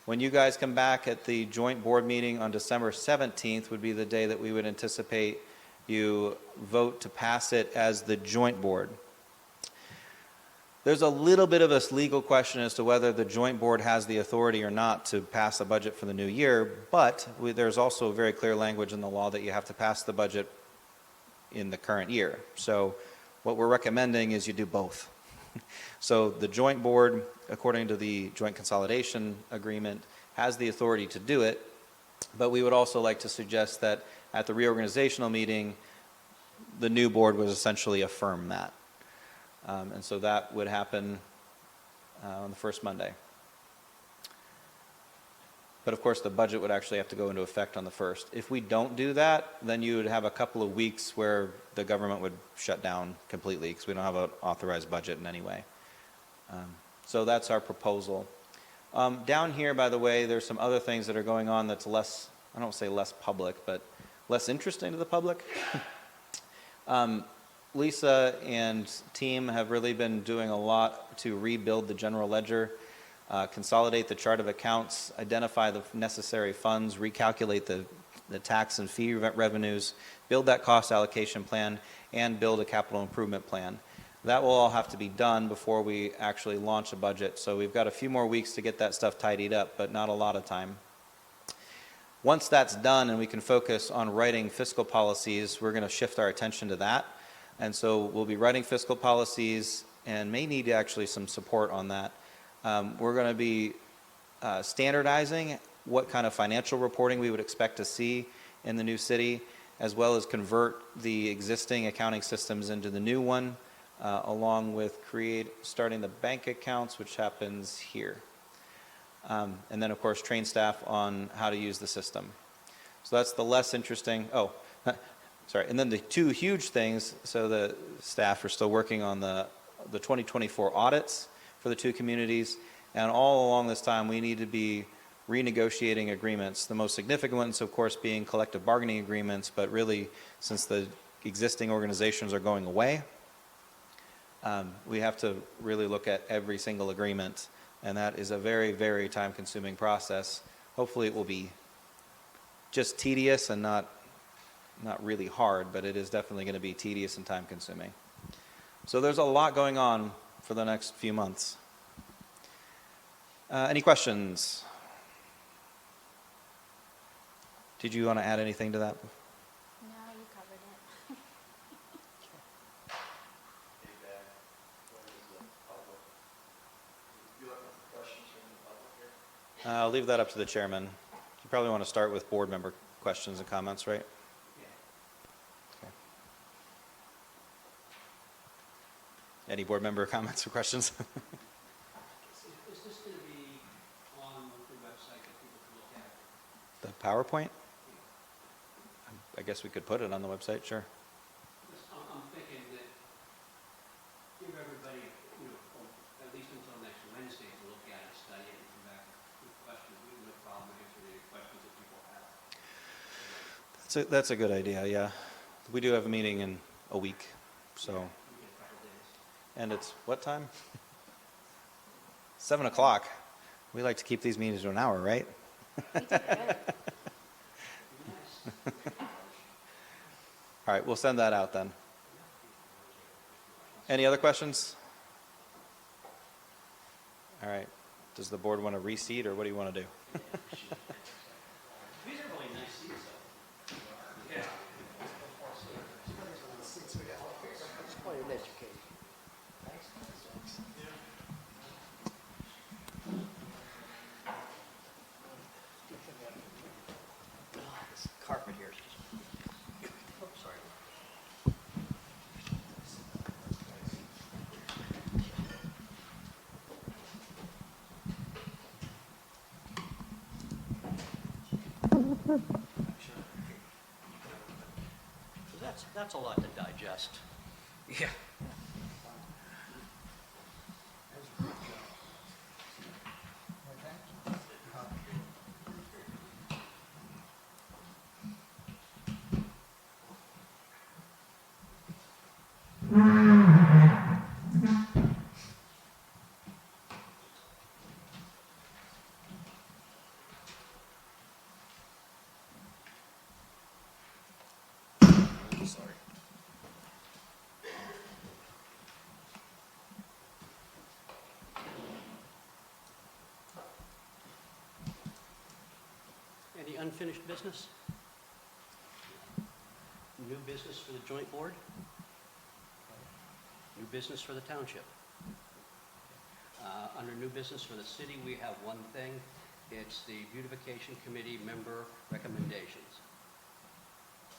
When you guys come back at the joint board meeting on December 17th would be the day that we would anticipate you vote to pass it as the joint board. There's a little bit of a legal question as to whether the joint board has the authority or not to pass the budget for the new year, but there's also very clear language in the law that you have to pass the budget in the current year. So what we're recommending is you do both. So the joint board, according to the joint consolidation agreement, has the authority to do it, But we would also like to suggest that at the reorganizational meeting, the new board would essentially affirm that. And so that would happen on the first Monday. But of course, the budget would actually have to go into effect on the 1st. If we don't do that, then you would have a couple of weeks where the government would shut down completely because we don't have an authorized budget in any way. So that's our proposal. Down here, by the way, there's some other things that are going on that's less, I don't say less public, but less interesting to the public. Lisa and team have really been doing a lot to rebuild the general ledger, consolidate the chart of accounts, identify the necessary funds, recalculate the tax and fee revenues, build that cost allocation plan, and build a capital improvement plan. That will all have to be done before we actually launch a budget. So we've got a few more weeks to get that stuff tidied up, but not a lot of time. Once that's done and we can focus on writing fiscal policies, we're going to shift our attention to that. And so we'll be writing fiscal policies and may need actually some support on that. We're going to be standardizing what kind of financial reporting we would expect to see in the new city, as well as convert the existing accounting systems into the new one, along with starting the bank accounts, which happens here. And then, of course, train staff on how to use the system. So that's the less interesting. Oh, sorry. And then the two huge things, so the staff are still working on the 2024 audits for the two communities. And all along this time, we need to be renegotiating agreements. The most significant ones, of course, being collective bargaining agreements. But really, since the existing organizations are going away, we have to really look at every single agreement. And that is a very, very time-consuming process. Hopefully it will be just tedious and not really hard, but it is definitely going to be tedious and time-consuming. So there's a lot going on for the next few months. Any questions? Did you want to add anything to that? No, you covered it. I'll leave that up to the chairman. You probably want to start with board member questions and comments, right? Okay. Any board member comments or questions? Is this going to be on the website that people can look at? The PowerPoint? I guess we could put it on the website, sure. I'm thinking that give everybody, at least until next Wednesday to look at it, study it, and come back with questions. We have no problem answering any questions that people have. That's a good idea, yeah. We do have a meeting in a week, so. We get a couple days. And it's what time? 7 o'clock. We like to keep these meetings to an hour, right? All right, we'll send that out then. Any other questions? All right. Does the board want to reseat, or what do you want to do? These are really nice seats, though. Yeah. Oh, you missed your case. This carpet here is just... Oh, sorry. So that's a lot to digest. Yeah. Sorry. Any unfinished business? New business for the joint board? New business for the township? Under new business for the city, we have one thing, It's the Beautification Committee member recommendations.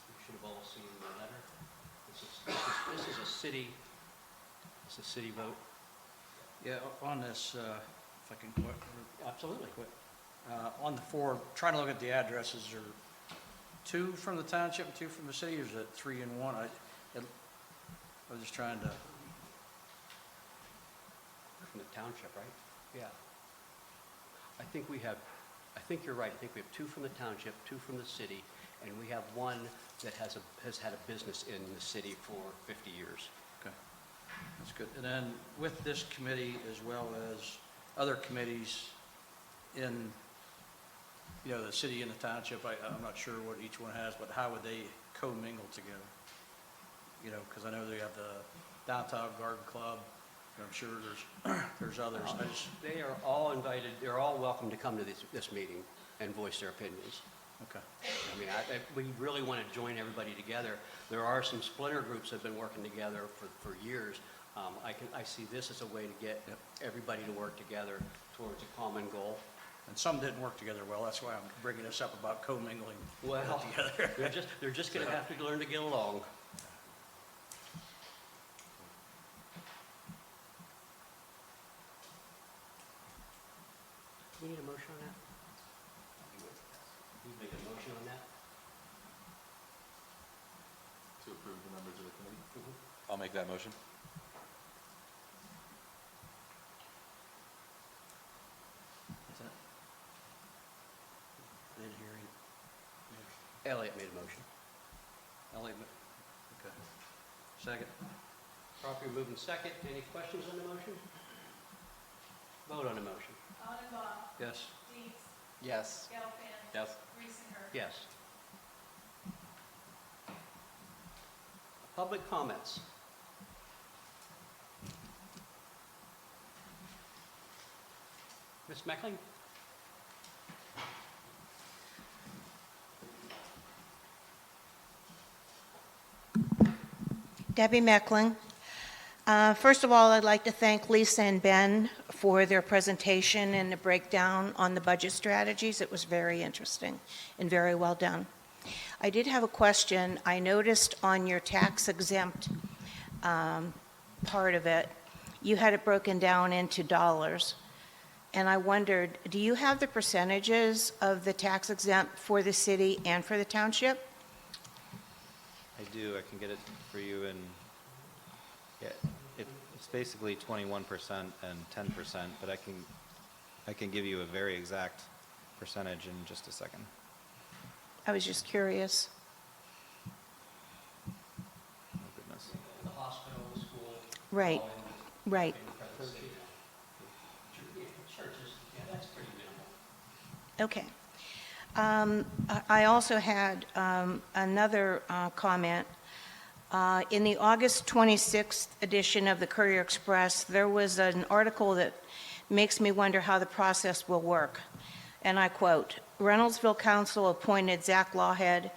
You should have all seen the letter. This is a city, it's a city vote. Yeah, on this, if I can quit, Absolutely. on the four, trying to look at the addresses, are two from the township and two from the city, or is it 3 and 1? I was just trying to, From the township, right? Yeah. I think you're right. I think we have 2 from the township, 2 from the city, and we have one that has had a business in the city for 50 years. okay, that's good. And then with this committee, as well as other committees in, the city and the township, I'm not sure what each one has, but how would they commingle together? Because I know they have the Downtown Garden Club, and I'm sure there's others. They are all invited, they're all welcome to come to this meeting and voice their opinions. Okay, I mean, we really want to join everybody together. There are some splinter groups that have been working together for years. I see this as a way to get Yep. everybody to work together towards a common goal. and some didn't work together well, that's why I'm bringing this up about commingling Well, together. they're just going to have to learn to get along. Do we need a motion on that? We make a motion on that? To approve the members of the committee? Mhm. I'll make that motion. What's that? I didn't hear you. Elliot made a motion. Elliot, okay. Second? Properly moved and second. Any questions on the motion? Vote on the motion. Augenbaum, Yes. Deeds, Yes. Gelfen, Yes. Reesinger. Yes. Public comments. Ms. Meckling? Debbie Meckling. First of all, I'd like to thank Lisa and Ben for their presentation and the breakdown on the budget strategies. It was very interesting and very well done. I did have a question. I noticed on your tax exempt part of it, you had it broken down into dollars. And I wondered, do you have the percentages of the tax exempt for the city and for the township? I do, I can get it for you in, yeah, it's basically 21% and 10%, but I can give you a very exact percentage in just a second. I was just curious. Oh, goodness. The hospital, the school. Right, all right. in the city. Churches, yeah, that's pretty minimal. Okay. I also had another comment. In the August 26th edition of the Courier Express, there was an article that makes me wonder how the process will work. And I quote, "Reynoldsville Council appointed Zach Lawhead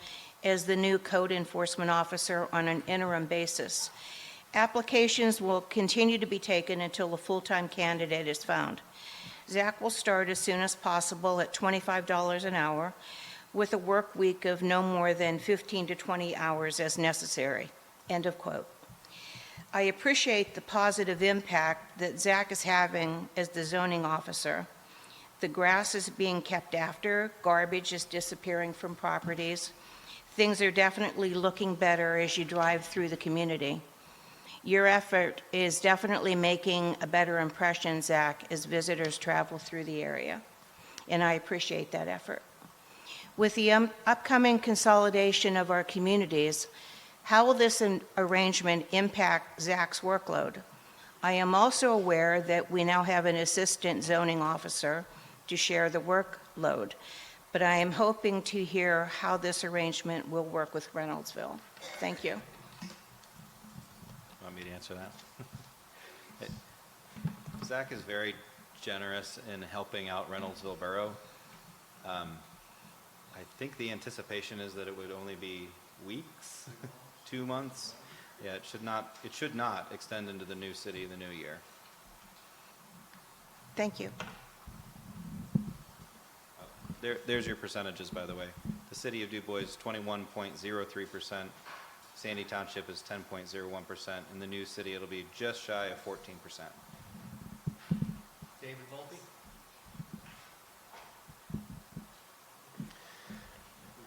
as the new code enforcement officer on an interim basis. Applications will continue to be taken until a full-time candidate is found. Zach will start as soon as possible at $25 an hour with a work week of no more than 15 to 20 hours as necessary." End of quote. I appreciate the positive impact that Zach is having as the zoning officer. The grass is being kept after, garbage is disappearing from properties. Things are definitely looking better as you drive through the community. Your effort is definitely making a better impression, Zach, as visitors travel through the area, and I appreciate that effort. With the upcoming consolidation of our communities, how will this arrangement impact Zach's workload? I am also aware that we now have an assistant zoning officer to share the workload, but I am hoping to hear how this arrangement will work with Reynoldsville. Thank you. Want me to answer that? Zach is very generous in helping out Reynoldsville Borough. I think the anticipation is that it would only be weeks, 2 months. Yeah, it should not extend into the new city, the new year. Thank you. There's your percentages, by the way. The city of Dubois is 21.03%. Sandy Township is 10.01%. In the new city, it'll be just shy of 14%. David Volpe?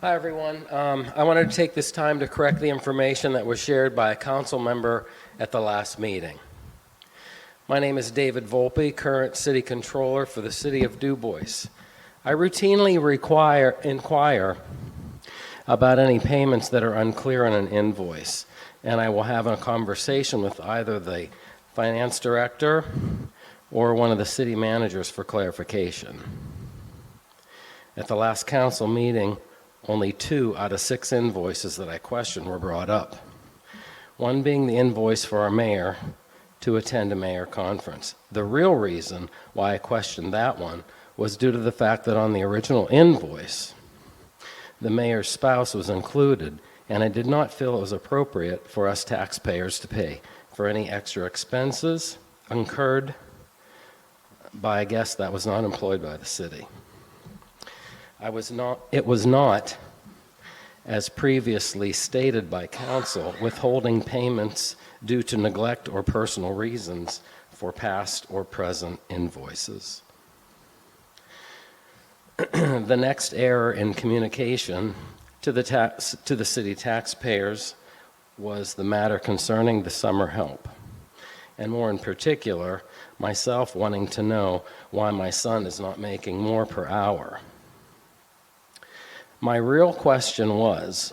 Hi, everyone. I wanted to take this time to correct the information that was shared by a council member at the last meeting. My name is David Volpe, current city controller for the city of Dubois. I routinely inquire about any payments that are unclear on an invoice, and I will have a conversation with either the finance director or one of the city managers for clarification. At the last council meeting, only 2 out of 6 invoices that I questioned were brought up. One being the invoice for our mayor to attend a mayor conference. The real reason why I questioned that one was due to the fact that on the original invoice, the mayor's spouse was included, and I did not feel it was appropriate for us taxpayers to pay for any extra expenses incurred by a guest that was not employed by the city. It was not, as previously stated by council, withholding payments due to neglect or personal reasons for past or present invoices. The next error in communication to the city taxpayers was the matter concerning the summer help, and more in particular, myself wanting to know why my son is not making more per hour. My real question was,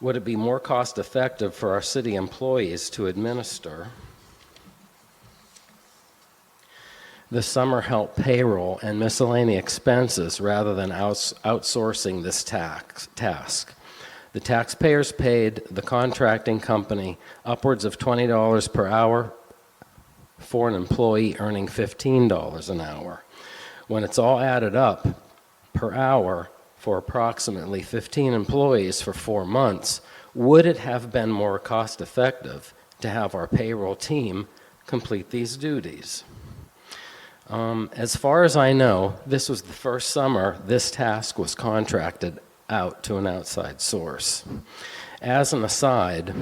would it be more cost effective for our city employees to administer the summer help payroll and miscellaneous expenses rather than outsourcing this task? The taxpayers paid the contracting company upwards of $20 per hour for an employee earning $15 an hour. When it's all added up per hour for approximately 15 employees for 4 months, would it have been more cost effective to have our payroll team complete these duties? As far as I know, this was the first summer this task was contracted out to an outside source. As an aside,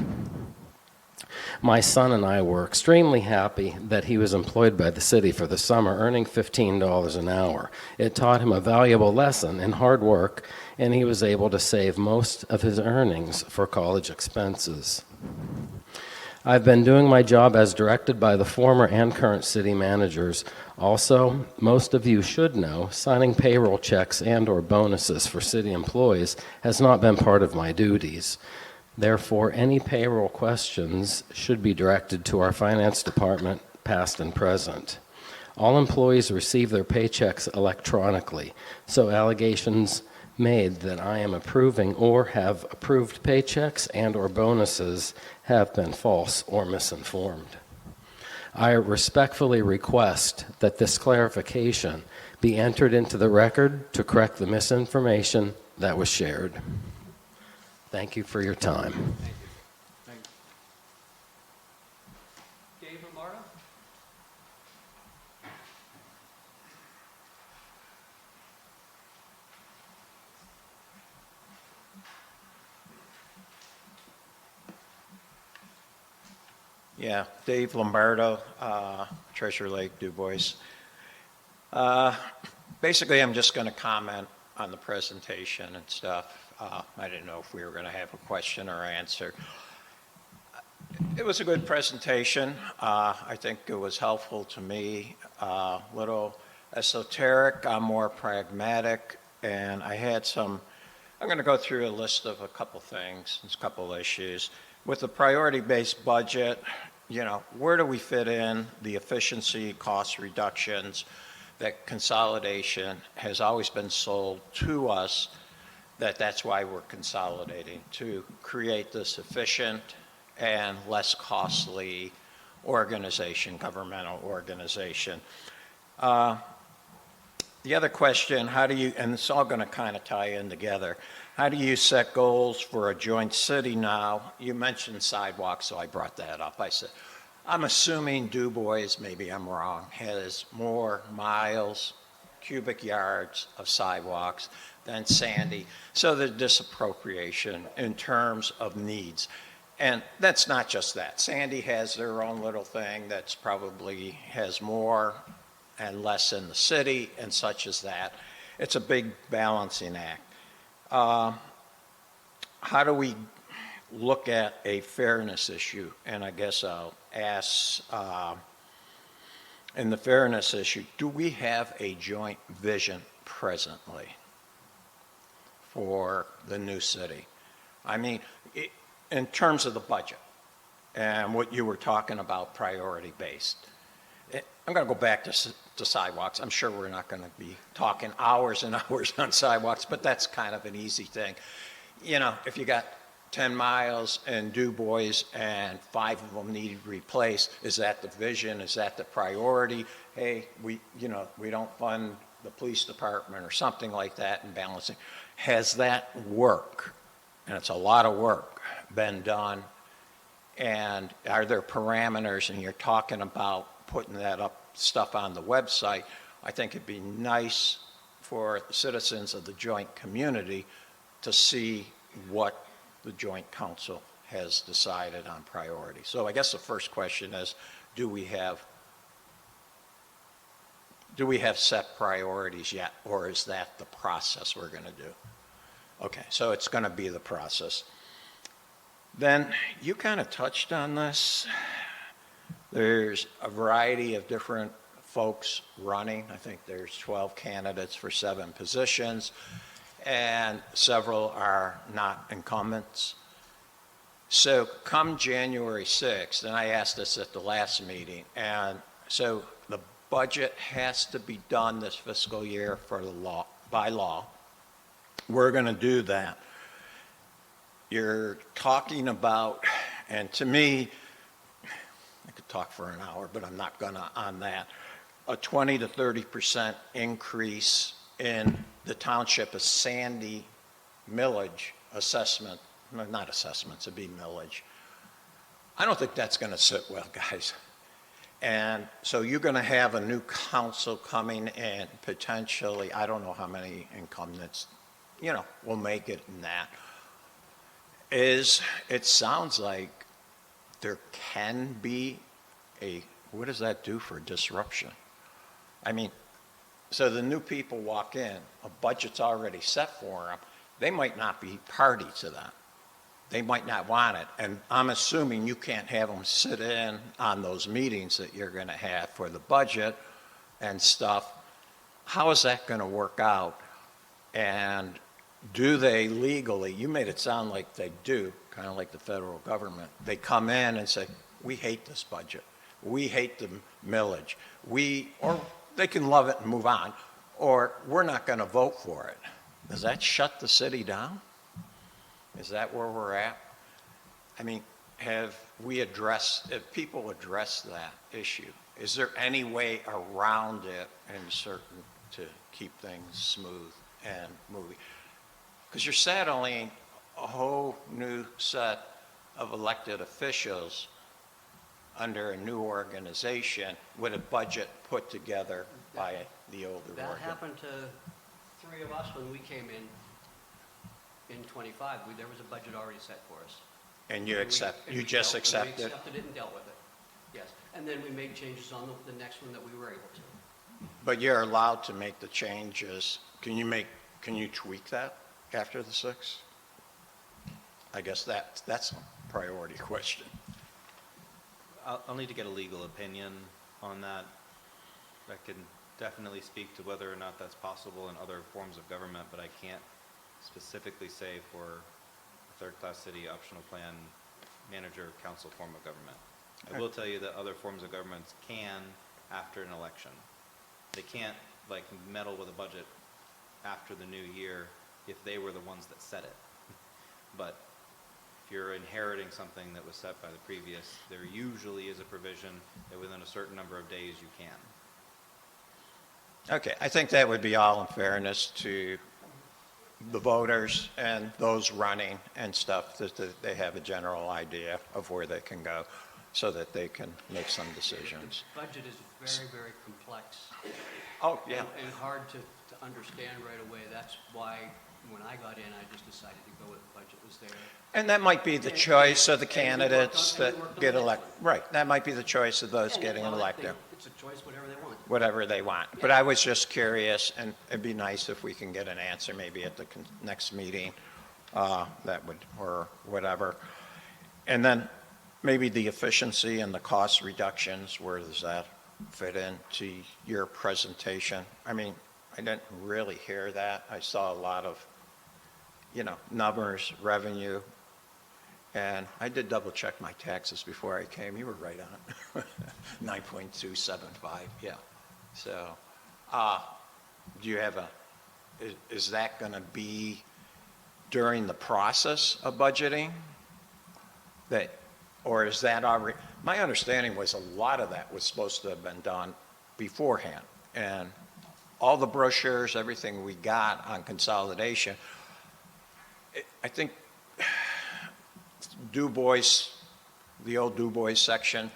my son and I were extremely happy that he was employed by the city for the summer, earning $15 an hour. It taught him a valuable lesson in hard work, and he was able to save most of his earnings for college expenses. I've been doing my job as directed by the former and current city managers. Also, most of you should know, signing payroll checks and/or bonuses for city employees has not been part of my duties. Therefore, any payroll questions should be directed to our finance department, past and present. All employees receive their paychecks electronically, so allegations made that I am approving or have approved paychecks and/or bonuses have been false or misinformed. I respectfully request that this clarification be entered into the record to correct the misinformation that was shared. Thank you for your time. Thank you. Dave Lombardo? Yeah, Dave Lombardo, Treasure Lake, Dubois. Basically, I'm just going to comment on the presentation and stuff. I didn't know if we were going to have a question or answer. It was a good presentation. I think it was helpful to me. A little esoteric, I'm more pragmatic, and I had some, I'm going to go through a list of a couple things, a couple issues. With the priority-based budget, you know, where do we fit in the efficiency, cost reductions? That consolidation has always been sold to us, that's why we're consolidating, to create this efficient and less costly organization, governmental organization. The other question, how do you, and it's all going to kind of tie in together, how do you set goals for a joint city now? You mentioned sidewalks, so I brought that up. I said, I'm assuming Dubois, maybe I'm wrong, has more miles, cubic yards of sidewalks than Sandy. So there's disappropriation in terms of needs. And that's not just that. Sandy has their own little thing that's probably has more and less in the city and such as that. It's a big balancing act. How do we look at a fairness issue? And I guess I'll ask, in the fairness issue, do we have a joint vision presently for the new city? I mean, in terms of the budget and what you were talking about, priority-based. I'm going to go back to sidewalks. I'm sure we're not going to be talking hours and hours on sidewalks, but that's kind of an easy thing. You know, if you got 10 miles in Dubois and 5 of them need replaced, is that the vision? Is that the priority? Hey, we don't fund the police department or something like that in balancing. Has that work, and it's a lot of work, been done? And are there parameters, and you're talking about putting that stuff on the website? I think it'd be nice for citizens of the joint community to see what the joint council has decided on priority. So I guess the first question is, do we have set priorities yet, or is that the process we're going to do? Okay, so it's going to be the process. Then you kind of touched on this. There's a variety of different folks running. I think there's 12 candidates for 7 positions, and several are not incumbents. So come January 6th, and I asked this at the last meeting, and so the budget has to be done this fiscal year by law. We're going to do that. You're talking about, and to me, I could talk for an hour, but I'm not gonna on that, a 20 to 30% increase in the township of Sandy millage assessment, not assessments, it'd be millage. I don't think that's gonna sit well, guys. And so you're gonna have a new council coming in, potentially, I don't know how many incumbents, will make it in that. It sounds like there can be what does that do for disruption? I mean, so the new people walk in, a budget's already set for them, they might not be party to that. They might not want it, and I'm assuming you can't have them sit in on those meetings that you're gonna have for the budget and stuff. How is that gonna work out? And do they legally, you made it sound like they do, kind of like the federal government. They come in and say, we hate this budget. We hate the millage. Or they can love it and move on, or we're not going to vote for it. Does that shut the city down? Is that where we're at? I mean, have people addressed that issue? Is there any way around it to keep things smooth and moving? Because you're settling a whole new set of elected officials under a new organization with a budget put together by the older That organ. happened to 3 of us when we came in 25. There was a budget already set for us. And you accepted We it? accepted it and dealt with it, yes. And then we made changes on the next one that we were able to. But you're allowed to make the changes. Can you tweak that after the 6th? I guess that's a priority question. I'll need to get a legal opinion on that. I can definitely speak to whether or not that's possible in other forms of government, but I can't specifically say for a third-class city optional plan manager council form of government. I will tell you that other forms of governments can after an election. They can't meddle with a budget after the new year if they were the ones that set it. But if you're inheriting something that was set by the previous, there usually is a provision that within a certain number of days you can. Okay, I think that would be all in fairness to the voters and those running and stuff, that they have a general idea of where they can go. so that they can make some decisions. The budget is very, very complex Oh, yeah. and hard to understand right away. That's why, when I got in, I just decided to go with the budget was there. And that might be the And- choice of the and we worked on- candidates and we that worked on get the next elected. one. Right, that might be the choice of those And, getting well, elected, It's a choice, whatever they want. whatever they want. But I was just curious, and it'd be nice if we can get an answer maybe at the next meeting, that would, or whatever. And then maybe the efficiency and the cost reductions, where does that fit into your presentation? I mean, I didn't really hear that. I saw a lot of, numbers, revenue, and I did double check my taxes before I came. You were right on. 9.275, yeah. So, do you have is that going to be during the process of budgeting? Or is that already, my understanding was a lot of that was supposed to have been done beforehand. And all the brochures, everything we got on consolidation, I think Dubois, the old Dubois section,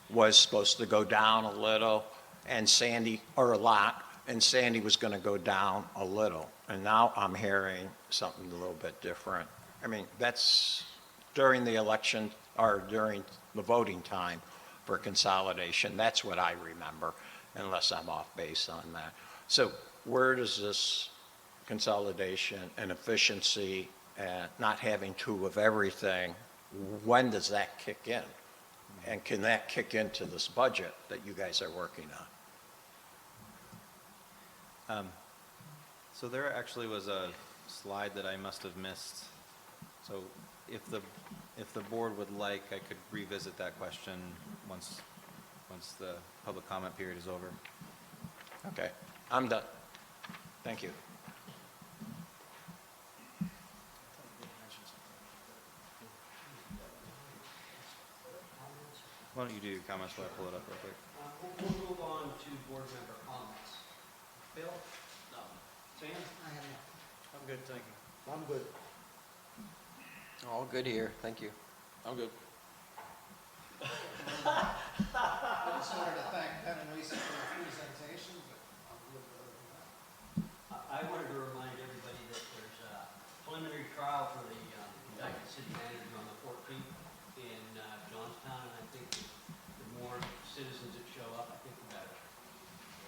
was supposed to go down a little, and Sandy, or a lot, and Sandy was going to go down a little. And now I'm hearing something a little bit different. I mean, that's during the election, or during the voting time for consolidation. That's what I remember, unless I'm off base on that. So where does this consolidation and efficiency and not having two of everything, when does that kick in? And can that kick into this budget that you guys are working on? So there actually was a slide that I must have missed. So if the board would like, I could revisit that question once the public comment period is over. Okay, I'm done. Thank you. Why don't you do your comments while I pull it up real quick? We'll move on to board member comments. Bill? No. Sam? I'm good, thank you. I'm good. All good here, thank you. I'm good. I just wanted to thank Ben and Lisa for the presentation, but I'm good other than that. I wanted to remind everybody that there's a preliminary trial for the indicted city manager on the 14th in Johnstown, and I think the more citizens that show up, I think the better.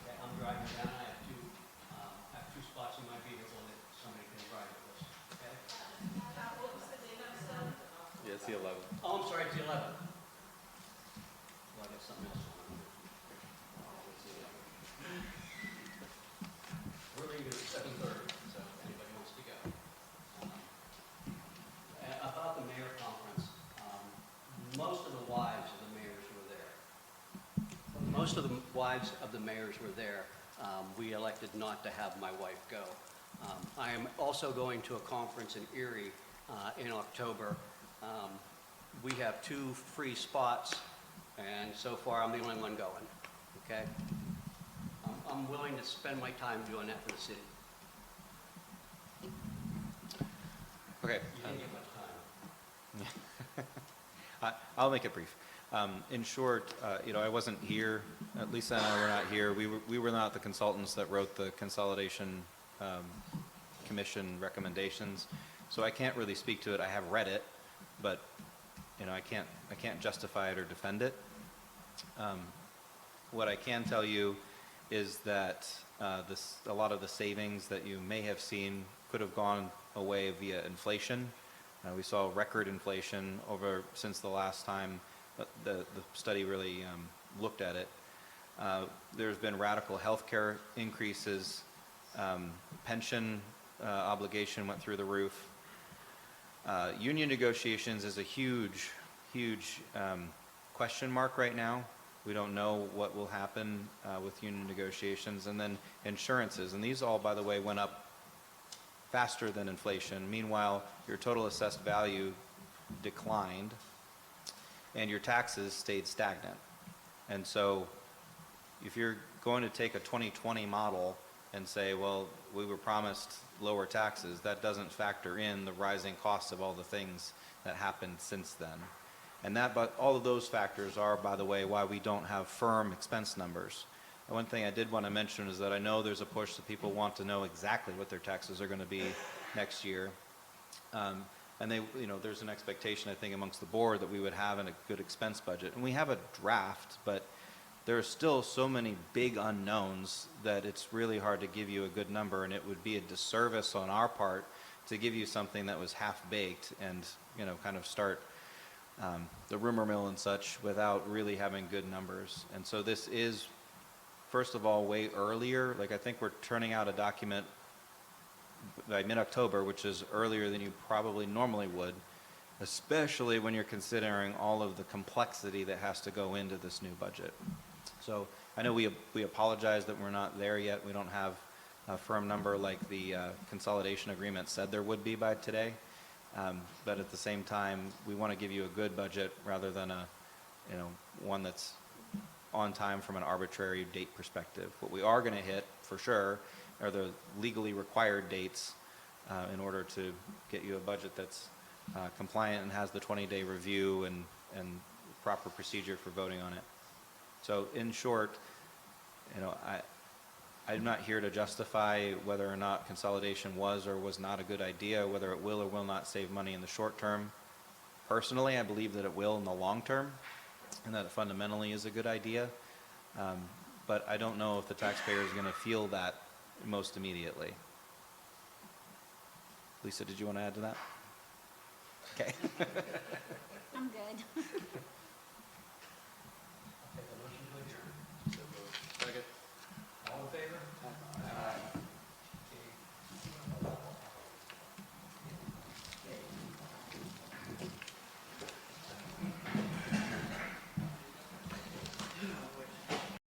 Okay, I'm driving down, I have two spots in my vehicle that somebody can drive with us, okay? What was the date of the Yeah, it's the 11th. Oh, I'm sorry, it's the 11th. Well, I got something else on. It's the 11th. We're leaving at 7:30, so if anybody wants to go. About the mayor conference, most of the wives of the mayors were there. Most of the wives of the mayors were there. We elected not to have my wife go. I am also going to a conference in Erie in October. We have 2 free spots, and so far I'm the only one going, okay? I'm willing to spend my time doing that for the city. Okay. You didn't get much time. I'll make it brief. In short, I wasn't here. Lisa and I were not here. We were not the consultants that wrote the consolidation commission recommendations, so I can't really speak to it. I have read it, but I can't justify it or defend it. What I can tell you is that a lot of the savings that you may have seen could have gone away via inflation. We saw record inflation since the last time the study really looked at it. There's been radical healthcare increases. Pension obligation went through the roof. Union negotiations is a huge question mark right now. We don't know what will happen with union negotiations. And then insurances, and these all, by the way, went up faster than inflation. Meanwhile, your total assessed value declined and your taxes stayed stagnant. And so if you're going to take a 2020 model and say, well, we were promised lower taxes, that doesn't factor in the rising costs of all the things that happened since then. And that, but all of those factors are, by the way, why we don't have firm expense numbers. And one thing I did want to mention is that I know there's a push that people want to know exactly what their taxes are going to be next year. And they, there's an expectation, I think, amongst the board that we would have a good expense budget. And we have a draft, but there are still so many big unknowns that it's really hard to give you a good number, and it would be a disservice on our part to give you something that was half-baked and, kind of start the rumor mill and such without really having good numbers. And so this is, first of all, way earlier. Like, I think we're turning out a document by mid-October, which is earlier than you probably normally would, especially when you're considering all of the complexity that has to go into this new budget. So I know we apologize that we're not there yet. We don't have a firm number like the consolidation agreement said there would be by today. But at the same time, we want to give you a good budget rather than one that's on time from an arbitrary date perspective. What we are going to hit for sure are the legally required dates in order to get you a budget that's compliant and has the 20-day review and proper procedure for voting on it. So in short, I'm not here to justify whether or not consolidation was or was not a good idea, whether it will or will not save money in the short term. Personally, I believe that it will in the long term, and that it fundamentally is a good idea. But I don't know if the taxpayer is going to feel that most immediately. Lisa, did you want to add to that? Okay. I'm good.